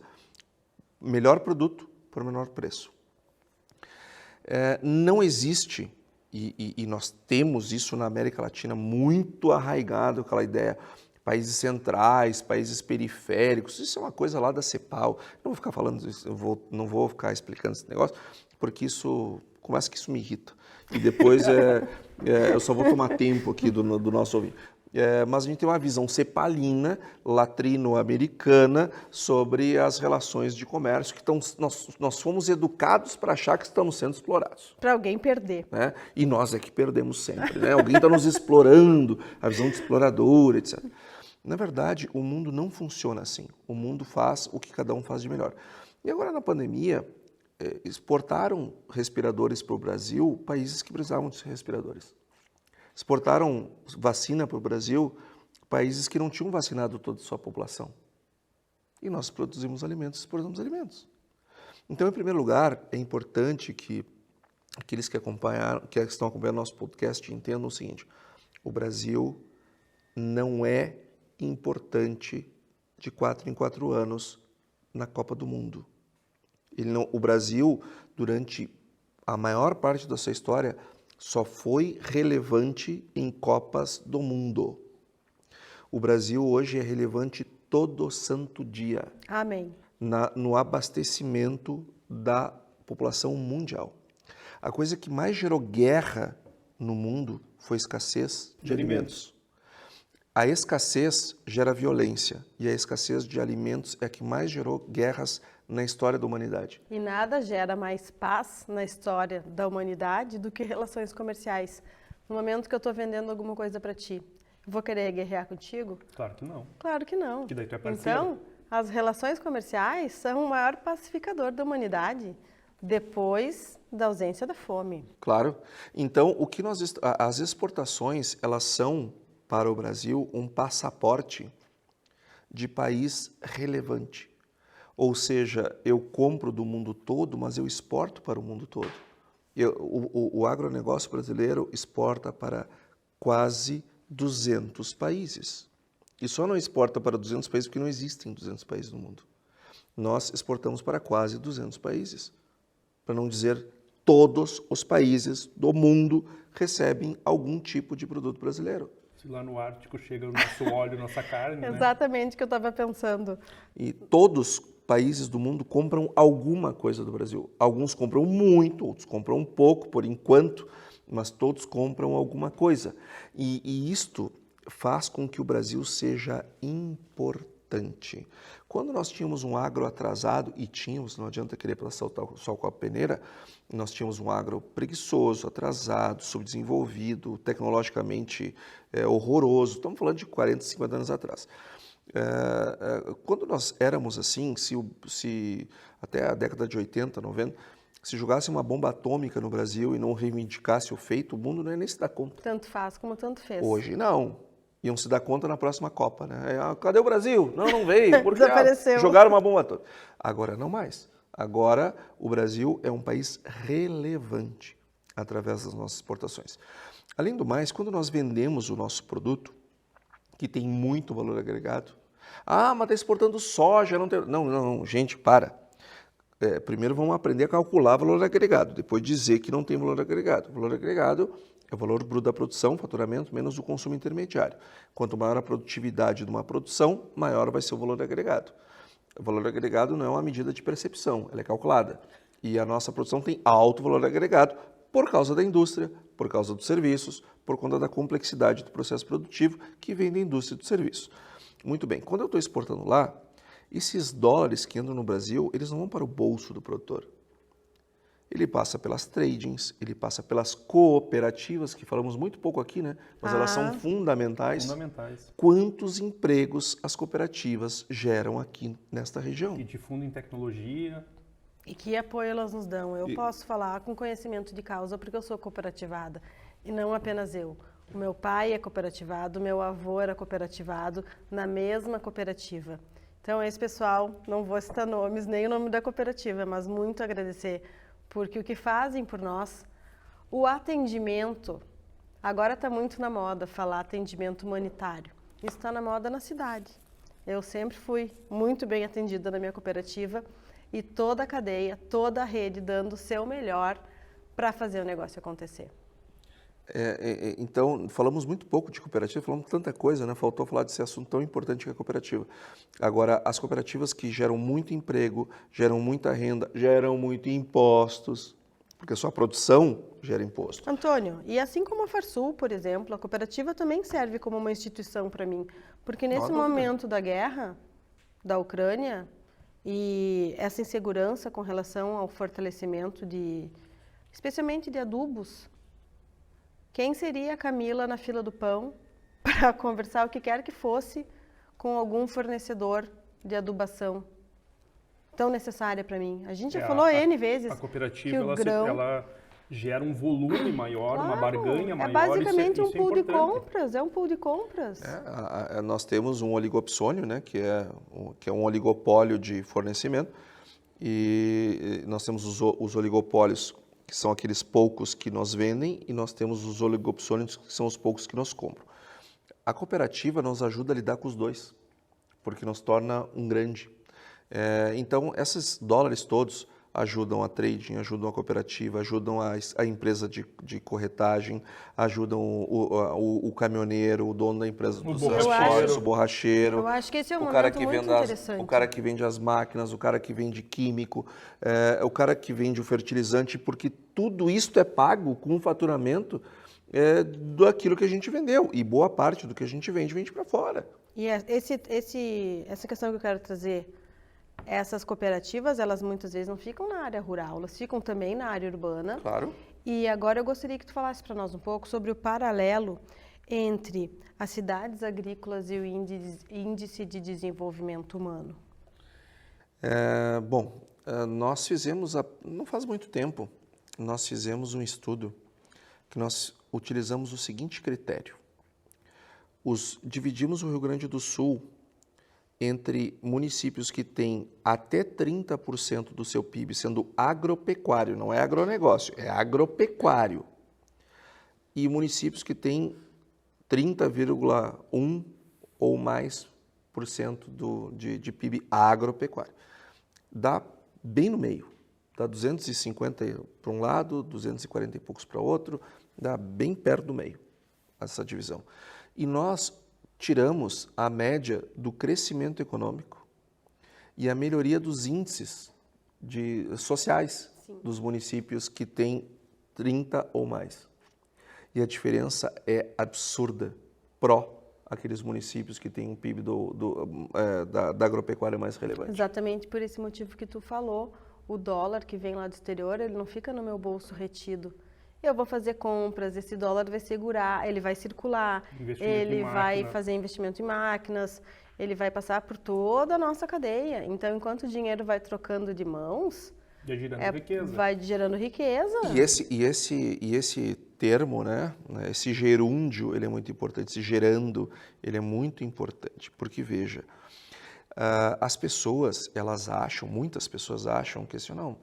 melhor produto por menor preço. Não existe, e nós temos isso na América Latina muito arraigado, aquela ideia, países centrais, países periféricos, isso é uma coisa lá da CEPAL. Não vou ficar falando isso, não vou ficar explicando esse negócio, porque começa que isso me irrita. E depois eu só vou tomar tempo aqui do nosso ouvinte. Mas a gente tem uma visão cepalina, latrino-americana, sobre as relações de comércio, que nós fomos educados para achar que estamos sendo explorados. Para alguém perder. Né? E nós é que perdemos sempre. Né? Alguém está nos explorando, a visão de explorador, etc. Na verdade, o mundo não funciona assim. O mundo faz o que cada um faz de melhor. E agora, na pandemia, exportaram respiradores para o Brasil países que precisavam de respiradores. Exportaram vacina para o Brasil países que não tinham vacinado toda a sua população. E nós produzimos alimentos, exportamos alimentos. Então, em primeiro lugar, é importante que aqueles que estão acompanhando nosso podcast entendam o seguinte: o Brasil não é importante de 4 em 4 anos na Copa do Mundo. O Brasil, durante a maior parte da sua história, só foi relevante em Copas do Mundo. O Brasil hoje é relevante todo santo dia. Amém. No abastecimento da população mundial. A coisa que mais gerou guerra no mundo foi a escassez de alimentos. A escassez gera violência e a escassez de alimentos é a que mais gerou guerras na história da humanidade. E nada gera mais paz na história da humanidade do que relações comerciais. No momento que eu estou vendendo alguma coisa para ti, eu vou querer guerrear contigo? Claro que não. Claro que não. Que daí tu é parceiro. Então, as relações comerciais são o maior pacificador da humanidade, depois da ausência da fome. Claro. Então, as exportações, elas são para o Brasil um passaporte de país relevante. Ou seja, eu compro do mundo todo, mas eu exporto para o mundo todo. O agronegócio brasileiro exporta para quase 200 países. E só não exporta para 200 países porque não existem 200 países no mundo. Nós exportamos para quase 200 países. Para não dizer todos os países do mundo recebem algum tipo de produto brasileiro. Se lá no Ártico chega o nosso óleo, nossa carne, né? Exatamente o que eu estava pensando. E todos os países do mundo compram alguma coisa do Brasil. Alguns compram muito, outros compram um pouco, por enquanto, mas todos compram alguma coisa. E isto faz com que o Brasil seja importante. Quando nós tínhamos um agro atrasado, e tínhamos, não adianta querer passar o sol com a peneira, nós tínhamos um agro preguiçoso, atrasado, subdesenvolvido, tecnologicamente horroroso. Estamos falando de 40, 50 anos atrás. Quando nós éramos assim, se até a década de 80, 90, se jogasse uma bomba atômica no Brasil e não reivindicasse o feito, o mundo não ia nem se dar conta. Tanto faz como tanto fez. Hoje não. Iam se dar conta na próxima Copa, né? Cadê o Brasil? Não veio, porque Desapareceu. Jogaram uma bomba atômica. Agora não mais. Agora o Brasil é um país relevante através das nossas exportações. Além do mais, quando nós vendemos o nosso produto, que tem muito valor agregado, mas está exportando soja, não tem... Não, gente, para. Primeiro vamos aprender a calcular valor agregado, depois dizer que não tem valor agregado. O valor agregado é o valor bruto da produção, faturamento, menos o consumo intermediário. Quanto maior a produtividade de uma produção, maior vai ser o valor agregado. O valor agregado não é uma medida de percepção, ela é calculada. E a nossa produção tem alto valor agregado por causa da indústria, por causa dos serviços, por conta da complexidade do processo produtivo que vem da indústria e do serviço. Muito bem, quando eu estou exportando lá, esses dólares que entram no Brasil, eles não vão para o bolso do produtor. Ele passa pelas tradings, ele passa pelas cooperativas, que falamos muito pouco aqui, né? Mas elas são fundamentais. Fundamentais. Quantos empregos as cooperativas geram aqui nesta região? E difundem tecnologia. E que apoio elas nos dão? Eu posso falar com conhecimento de causa porque eu sou cooperativada. E não apenas eu. O meu pai é cooperativado, o meu avô era cooperativado na mesma cooperativa. Então, esse pessoal, não vou citar nomes, nem o nome da cooperativa, mas muito agradecer, porque o que fazem por nós, o atendimento, agora está muito na moda falar atendimento humanitário. Isso está na moda na cidade. Eu sempre fui muito bem atendida na minha cooperativa e toda a cadeia, toda a rede dando o seu melhor para fazer o negócio acontecer. Então, falamos muito pouco de cooperativa, falamos tanta coisa, né? Faltou falar desse assunto tão importante que é a cooperativa. Agora, as cooperativas que geram muito emprego, geram muita renda, geram muito impostos, porque a sua produção gera imposto. Antônio, e assim como a Farsul, por exemplo, a cooperativa também serve como uma instituição para mim, porque nesse momento da guerra da Ucrânia e essa insegurança com relação ao fortalecimento especialmente de adubos, quem seria a Camila na fila do pão para conversar o que quer que fosse com algum fornecedor de adubação tão necessária para mim? A gente já falou N vezes. A cooperativa que o grão... ela gera um volume maior, uma barganha maior. É basicamente um pool de compras. É um pool de compras. Nós temos um oligopsônio, né, que é um oligopólio de fornecimento, e nós temos os oligopólios, que são aqueles poucos que nos vendem, e nós temos os oligopsônios, que são os poucos que nos compram. A cooperativa nos ajuda a lidar com os dois, porque nos torna um grande. Então, esses dólares todos ajudam a trading, ajudam a cooperativa, ajudam a empresa de corretagem, ajudam o caminhoneiro, o dono da empresa dos acessórios, o borracheiro. Eu acho que esse é um momento muito interessante. O cara que vende as máquinas, o cara que vende químico, o cara que vende o fertilizante, porque tudo isso é pago com o faturamento daquilo que a gente vendeu. E boa parte do que a gente vende para fora. E essa questão que eu quero trazer, essas cooperativas, elas muitas vezes não ficam na área rural, elas ficam também na área urbana. Claro. E agora eu gostaria que tu falasse para nós um pouco sobre o paralelo entre as cidades agrícolas e o índice de desenvolvimento humano. Nós fizemos, não faz muito tempo, nós fizemos um estudo que nós utilizamos o seguinte critério. Dividimos o Rio Grande do Sul entre municípios que têm até 30% do seu PIB sendo agropecuário, não é agronegócio, é agropecuário. E municípios que têm 30,1% ou mais por cento de PIB agropecuário. Dá bem no meio, dá 250 para um lado, 240 e poucos para outro, dá bem perto do meio essa divisão. E nós tiramos a média do crescimento econômico e a melhoria dos índices sociais dos municípios que têm 30 ou mais. E a diferença é absurda aqueles municípios que têm um PIB da agropecuária mais relevante. Exatamente por esse motivo que tu falou, o dólar que vem lá do exterior, ele não fica no meu bolso retido. Eu vou fazer compras, esse dólar vai segurar, ele vai circular, ele vai fazer investimento em máquinas, ele vai passar por toda a nossa cadeia. Então, enquanto o dinheiro vai trocando de mãos, vai gerando riqueza. E esse termo, né, esse gerúndio, ele é muito importante. Esse gerando, ele é muito importante, porque veja, as pessoas, muitas pessoas acham que assim, não,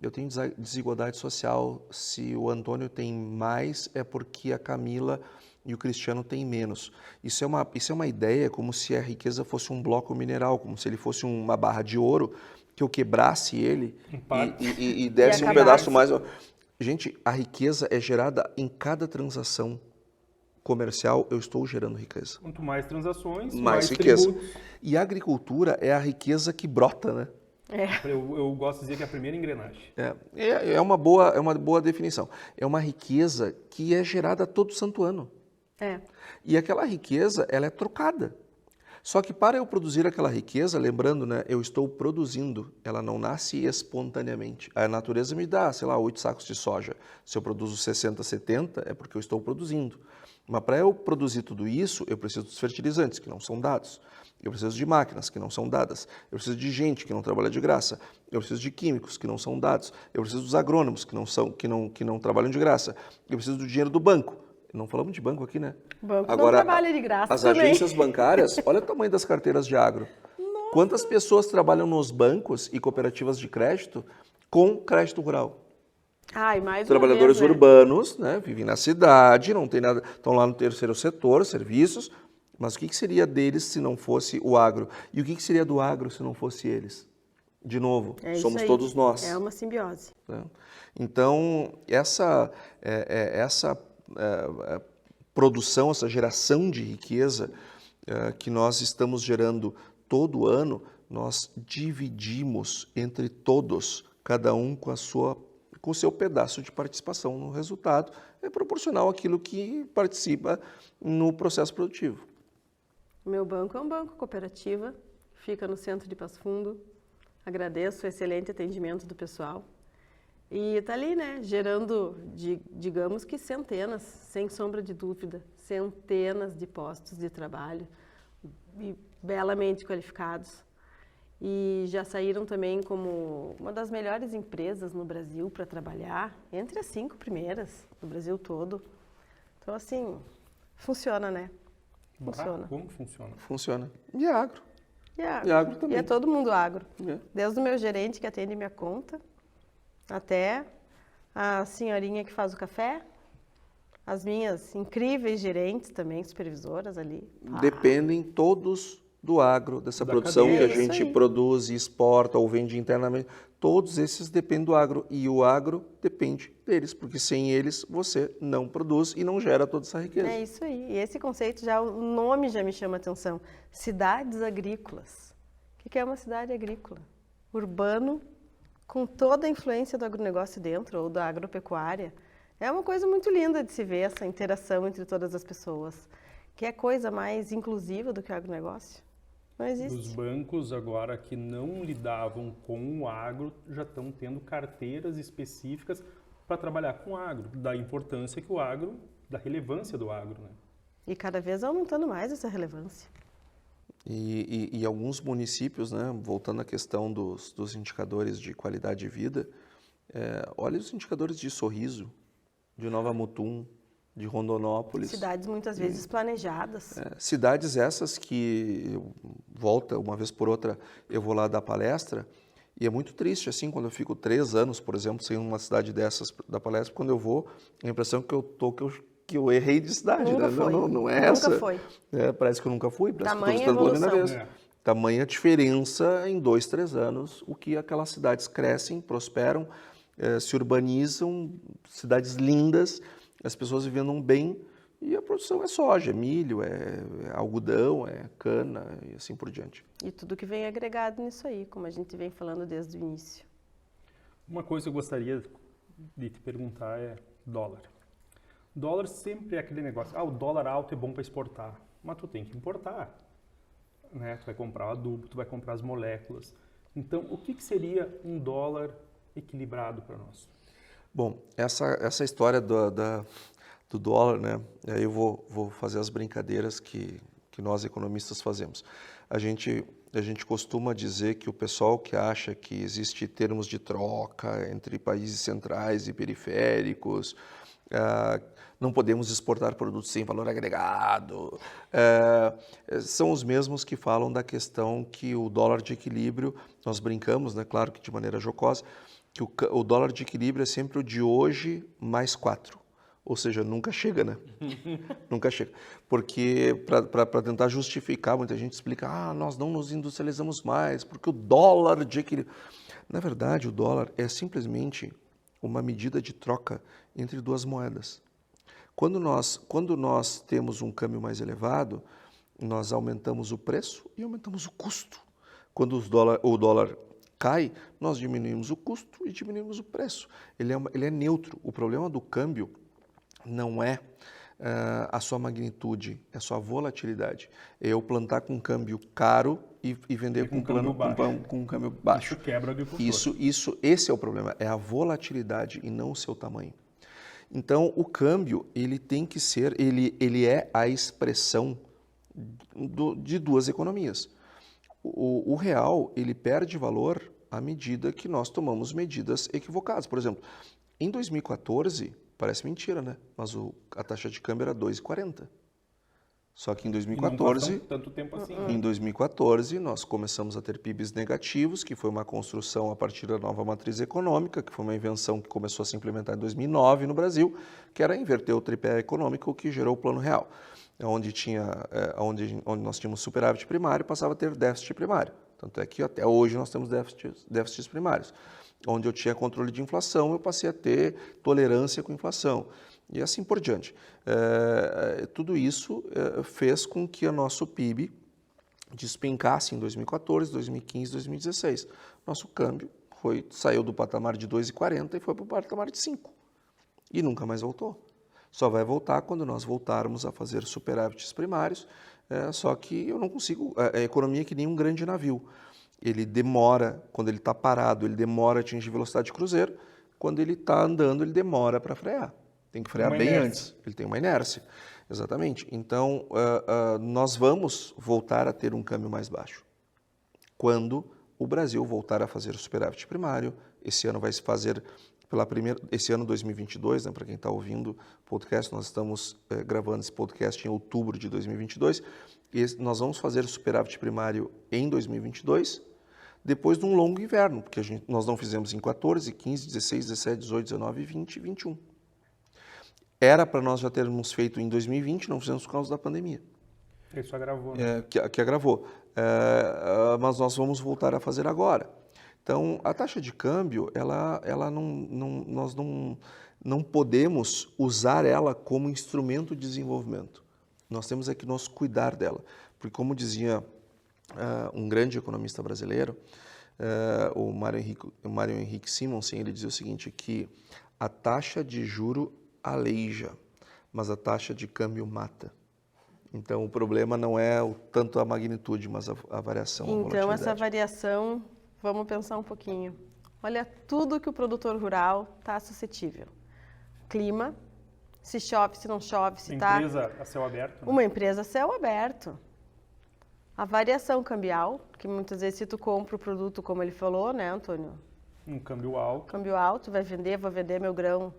eu tenho desigualdade social, se o Antônio tem mais é porque a Camila e o Cristiano têm menos. Isso é uma ideia como se a riqueza fosse um bloco mineral, como se ele fosse uma barra de ouro, que eu quebrasse ele e desse um pedaço mais. Gente, a riqueza é gerada em cada transação comercial, eu estou gerando riqueza. Quanto mais transações, mais riqueza. Tributos. E a agricultura é a riqueza que brota, né? Eu gosto de dizer que é a primeira engrenagem. É uma boa definição. É uma riqueza que é gerada todo santo ano. E aquela riqueza, ela é trocada. Só que para eu produzir aquela riqueza, lembrando, né, eu estou produzindo, ela não nasce espontaneamente. A natureza me dá, 8 sacos de soja. Se eu produzo 60, 70, é porque eu estou produzindo. Mas para eu produzir tudo isso, eu preciso dos fertilizantes, que não são dados. Eu preciso de máquinas, que não são dadas. Eu preciso de gente, que não trabalha de graça. Eu preciso de químicos, que não são dados. Eu preciso dos agrônomos, que não trabalham de graça. Eu preciso do dinheiro do banco. Não falamos de banco aqui, né? Banco agora, não trabalha de graça as também. Agências bancárias, olha o tamanho das carteiras de agro. Nossa. Quantas pessoas trabalham nos bancos e cooperativas de crédito com crédito rural? E mais trabalhadores urbanos, né, vivem na cidade, não tem nada, estão lá no terceiro setor, serviços, mas o que seria deles se não fosse o agro? E o que seria do agro se não fosse eles? De novo, somos todos nós. É uma simbiose. Né? Então, essa produção, essa geração de riqueza que nós estamos gerando todo ano, nós dividimos entre todos, cada um com o seu pedaço de participação no resultado, é proporcional àquilo que participa no processo produtivo. O meu banco é um banco cooperativa, fica no centro de Passo Fundo. Agradeço o excelente atendimento do pessoal. E está ali, né, gerando, digamos que centenas, sem sombra de dúvida, centenas de postos de trabalho, belamente qualificados. E já saíram também como uma das melhores empresas no Brasil para trabalhar, entre as 5 primeiras do Brasil todo. Então, assim, funciona, né? Funciona. Como funciona? Funciona. E é agro. E agro também. E é todo mundo agro. Desde o meu gerente que atende minha conta, até a senhorinha que faz o café, as minhas incríveis gerentes também, supervisoras ali. Dependem todos do agro, dessa produção que a gente produz e exporta ou vende internamente. Todos esses dependem do agro e o agro depende deles, porque sem eles você não produz e não gera toda essa riqueza. É isso aí. E esse conceito, o nome já me chama a atenção. Cidades agrícolas. O que é uma cidade agrícola? Urbano, com toda a influência do agronegócio dentro, ou da agropecuária. É uma coisa muito linda de se ver essa interação entre todas as pessoas. Que é coisa mais inclusiva do que o agronegócio? Não existe. Os bancos agora que não lidavam com o agro já estão tendo carteiras específicas para trabalhar com o agro, da importância que o agro, da relevância do agro, né? E cada vez aumentando mais essa relevância. E alguns municípios, né, voltando à questão dos indicadores de qualidade de vida, olha os indicadores de Sorriso, de Nova Mutum, de Rondonópolis. Cidades muitas vezes planejadas. Cidades essas que volta uma vez por outra eu vou lá dar palestra e é muito triste assim quando eu fico 3 anos, por exemplo, sem uma cidade dessas da palestra, quando eu vou, a impressão que eu errei de cidade, Nunca né? foi. Não é Nunca essa. foi. Parece que eu nunca fui, parece Tamanha que eu estou visitando pela evolução. primeira vez. Tamanha diferença em 2, 3 anos, o que aquelas cidades crescem, prosperam, se urbanizam, cidades lindas, as pessoas vivendo bem e a produção é soja, é milho, é algodão, é cana e assim por diante. E tudo que vem agregado nisso aí, como a gente vem falando desde o início. Uma coisa que eu gostaria de te perguntar é dólar. Dólar sempre é aquele negócio, o dólar alto é bom para exportar, mas tu tem que importar, né? Tu vai comprar o adubo, tu vai comprar as moléculas. Então, o que seria um dólar equilibrado para nós? Bom, essa história do dólar, né? Aí eu vou fazer as brincadeiras que nós economistas fazemos. A gente costuma dizer que o pessoal que acha que existe termos de troca entre países centrais e periféricos, não podemos exportar produtos sem valor agregado, são os mesmos que falam da questão que o dólar de equilíbrio, nós brincamos, né? Claro que de maneira jocosa, que o dólar de equilíbrio é sempre o de hoje mais 4. Ou seja, nunca chega, né? Nunca chega. Porque para tentar justificar, muita gente explica, nós não nos industrializamos mais, porque o dólar de equilíbrio... Na verdade, o dólar é simplesmente uma medida de troca entre 2 moedas. Quando nós temos um câmbio mais elevado, nós aumentamos o preço e aumentamos o custo. Quando o dólar cai, nós diminuímos o custo e diminuímos o preço. Ele é neutro. O problema do câmbio não é a sua magnitude, é a sua volatilidade. É eu plantar com um câmbio caro e vender com um câmbio baixo. Isso quebra o agricultor. Esse é o problema, é a volatilidade e não o seu tamanho. Então, o câmbio, ele tem que ser, ele é a expressão de 2 economias. O real, ele perde valor à medida que nós tomamos medidas equivocadas. Por exemplo, em 2014, parece mentira, né? Mas a taxa de câmbio era 2,40. Só que em 2014, tanto tempo assim. em 2014, nós começamos a ter PIBs negativos, que foi uma construção a partir da nova matriz econômica, que foi uma invenção que começou a se implementar em 2009 no Brasil, que era inverter o tripé econômico, que gerou o Plano Real, onde nós tínhamos superávit primário, passava a ter déficit primário. Tanto é que até hoje nós temos déficits primários. Onde eu tinha controle de inflação, eu passei a ter tolerância com inflação. E assim por diante. Tudo isso fez com que o nosso PIB despencasse em 2014, 2015, 2016. Nosso câmbio saiu do patamar de 2,40 e foi para o patamar de 5. E nunca mais voltou. Só vai voltar quando nós voltarmos a fazer superávites primários, só que eu não consigo... A economia é que nem um grande navio. Ele demora, quando ele está parado, ele demora a atingir velocidade de cruzeiro. Quando ele está andando, ele demora para frear. Tem que frear bem antes. Ele tem uma inércia. Exatamente. Então, nós vamos voltar a ter um câmbio mais baixo. Quando o Brasil voltar a fazer o superávit primário, esse ano vai se fazer esse ano 2022, né, para quem está ouvindo o podcast, nós estamos gravando esse podcast em outubro de 2022, e nós vamos fazer o superávit primário em 2022, depois de um longo inverno, porque nós não fizemos em 14, 15, 16, 17, 18, 19, 20 e 21. Era para nós já termos feito em 2020, não fizemos por causa da pandemia. Isso agravou, né? Que agravou. Mas nós vamos voltar a fazer agora. Então, a taxa de câmbio, nós não podemos usar ela como instrumento de desenvolvimento. Nós temos que nos cuidar dela. Porque, como dizia um grande economista brasileiro, o Mário Henrique Simonsen, ele dizia o seguinte, que a taxa de juro aleija, mas a taxa de câmbio mata. Então, o problema não é tanto a magnitude, mas a variação, a volatilidade. Então, essa variação, vamos pensar um pouquinho. Olha tudo que o produtor rural está suscetível. Clima, se chove, se não chove, se está... Empresa a céu aberto. Né? Uma empresa a céu aberto. A variação cambial, que muitas vezes se tu compra o produto, como ele falou, né, Antônio? Um câmbio alto. Câmbio alto, vou vender meu grão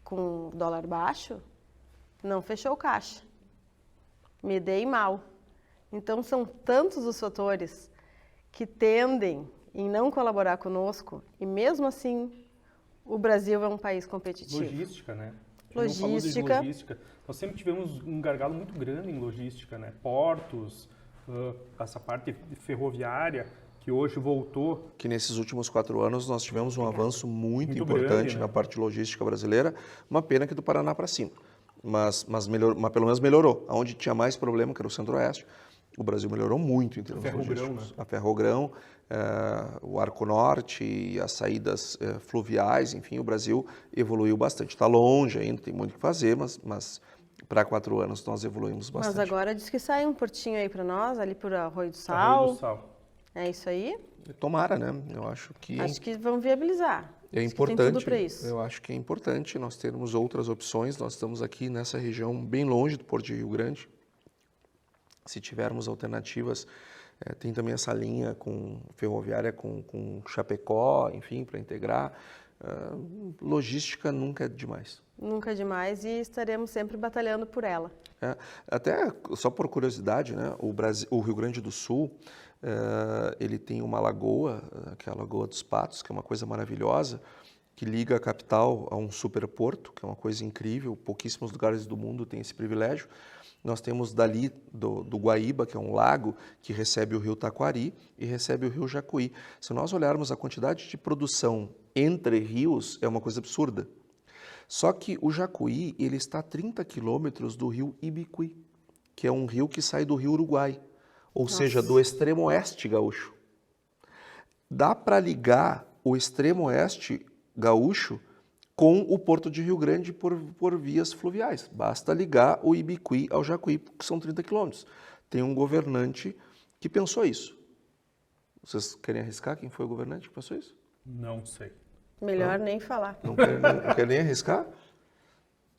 com dólar baixo, não fechou o caixa. Me dei mal. Então, são tantos os fatores que tendem em não colaborar conosco e, mesmo assim, o Brasil é um país competitivo. Logística, né? A gente não falou de logística. Nós sempre tivemos um gargalo muito grande em logística, né? Portos, essa parte ferroviária, que hoje voltou. Que nesses últimos 4 anos nós tivemos um avanço muito importante grande, né? na parte logística brasileira. Uma pena que do Paraná para cima. Mas pelo menos melhorou. Onde tinha mais problema, que era o Centro-Oeste, o Brasil melhorou muito em termos logísticos. Né? A Ferrogrão, o Arco Norte e as saídas fluviais, enfim, o Brasil evoluiu bastante. Está longe ainda, tem muito o que fazer, mas para 4 anos nós evoluímos bastante. Mas agora diz que sai um portinho aí para nós, ali por Arroio do Sal. Arroio do Sal. É isso aí? Tomara, né? Eu acho que... Acho que vão viabilizar. É Acho importante, que tem tudo para isso. eu acho que é importante nós termos outras opções. Nós estamos aqui nessa região bem longe do Porto de Rio Grande. Se tivermos alternativas, tem também essa linha ferroviária com Chapecó, enfim, para integrar. Logística nunca é demais. Nunca é demais e estaremos sempre batalhando por ela. Até, só por curiosidade, né, o Rio Grande do Sul, ele tem uma lagoa, que é a Lagoa dos Patos, que é uma coisa maravilhosa, que liga a capital a um superporto, que é uma coisa incrível, pouquíssimos lugares do mundo têm esse privilégio. Nós temos dali do Guaíba, que é um lago que recebe o rio Taquari e recebe o rio Jacuí. Se nós olharmos a quantidade de produção entre rios, é uma coisa absurda. Só que o Jacuí, ele está a 30 quilômetros do rio Ibicuí, que é um rio que sai do rio Uruguai, ou seja, do extremo oeste gaúcho. Dá para ligar o extremo oeste gaúcho com o Porto de Rio Grande por vias fluviais. Basta ligar o Ibicuí ao Jacuí, que são 30 quilômetros. Tem um governante que pensou isso. Vocês querem arriscar quem foi o governante que pensou isso? Não sei. Melhor nem falar. Não quer nem arriscar?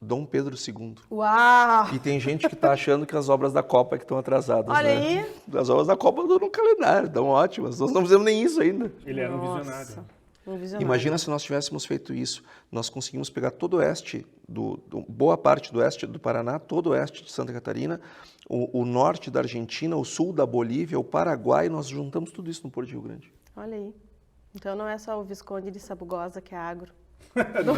Dom Pedro II. Uau! E tem gente que está achando que as obras da Copa que estão atrasadas. Olha né? aí. As obras da Copa estão no calendário, estão ótimas. Nós não fizemos nem isso ainda. Ele era um Nossa, visionário. um visionário. Imagina se nós tivéssemos feito isso. Nós conseguimos pegar todo o oeste, boa parte do oeste do Paraná, todo o oeste de Santa Catarina, o norte da Argentina, o sul da Bolívia, o Paraguai, nós juntamos tudo isso no Porto de Rio Grande. Olha aí. Então não é só o Visconde de Sabugosa que é agro. Não.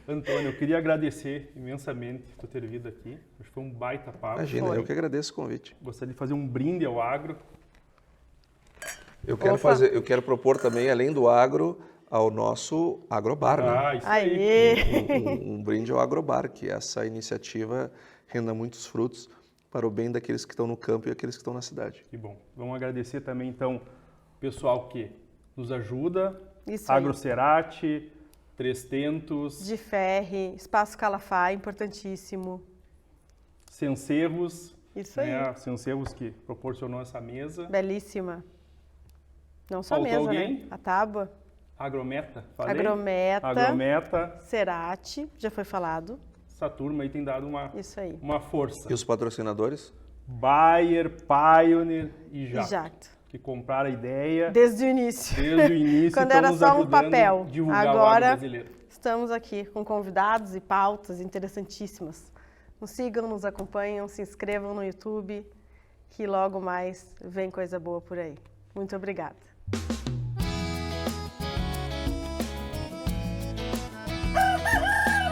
Antônio, eu queria agradecer imensamente por ter vindo aqui. Acho que foi um baita papo. Imagina, eu que agradeço o convite. Gostaria de fazer um brinde ao agro. Eu quero propor também, além do agro, ao nosso agrobar, né? Isso Aê! Um brinde ao agrobar, que essa iniciativa renda muitos frutos para o bem daqueles que estão no campo e aqueles que estão na cidade. Que bom. Vamos agradecer também, então, o pessoal que nos ajuda. Isso aí. AgroCerati, Três Tentos, De Ferre, Espaço Calafá, importantíssimo. Cencerros. Isso aí. Né? Cencerros que proporcionou essa mesa. Belíssima. Não só a Faltou mesa, alguém? né? A tábua. Agrometa, falei? Agrometa. Agrometa. Cerati, já foi falado. Essa turma aí tem dado Isso aí. uma força. E os patrocinadores? Bayer, Pioneer e E Jacto. Jacto. Que compraram a ideia Desde o início. desde o início. Quando estão era nos só um ajudando papel. a divulgar o agro Agora brasileiro. estamos aqui com convidados e pautas interessantíssimas. Nos sigam, nos acompanham, se inscrevam no YouTube, que logo mais vem coisa boa por aí. Muito obrigada.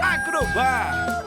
Agrobar.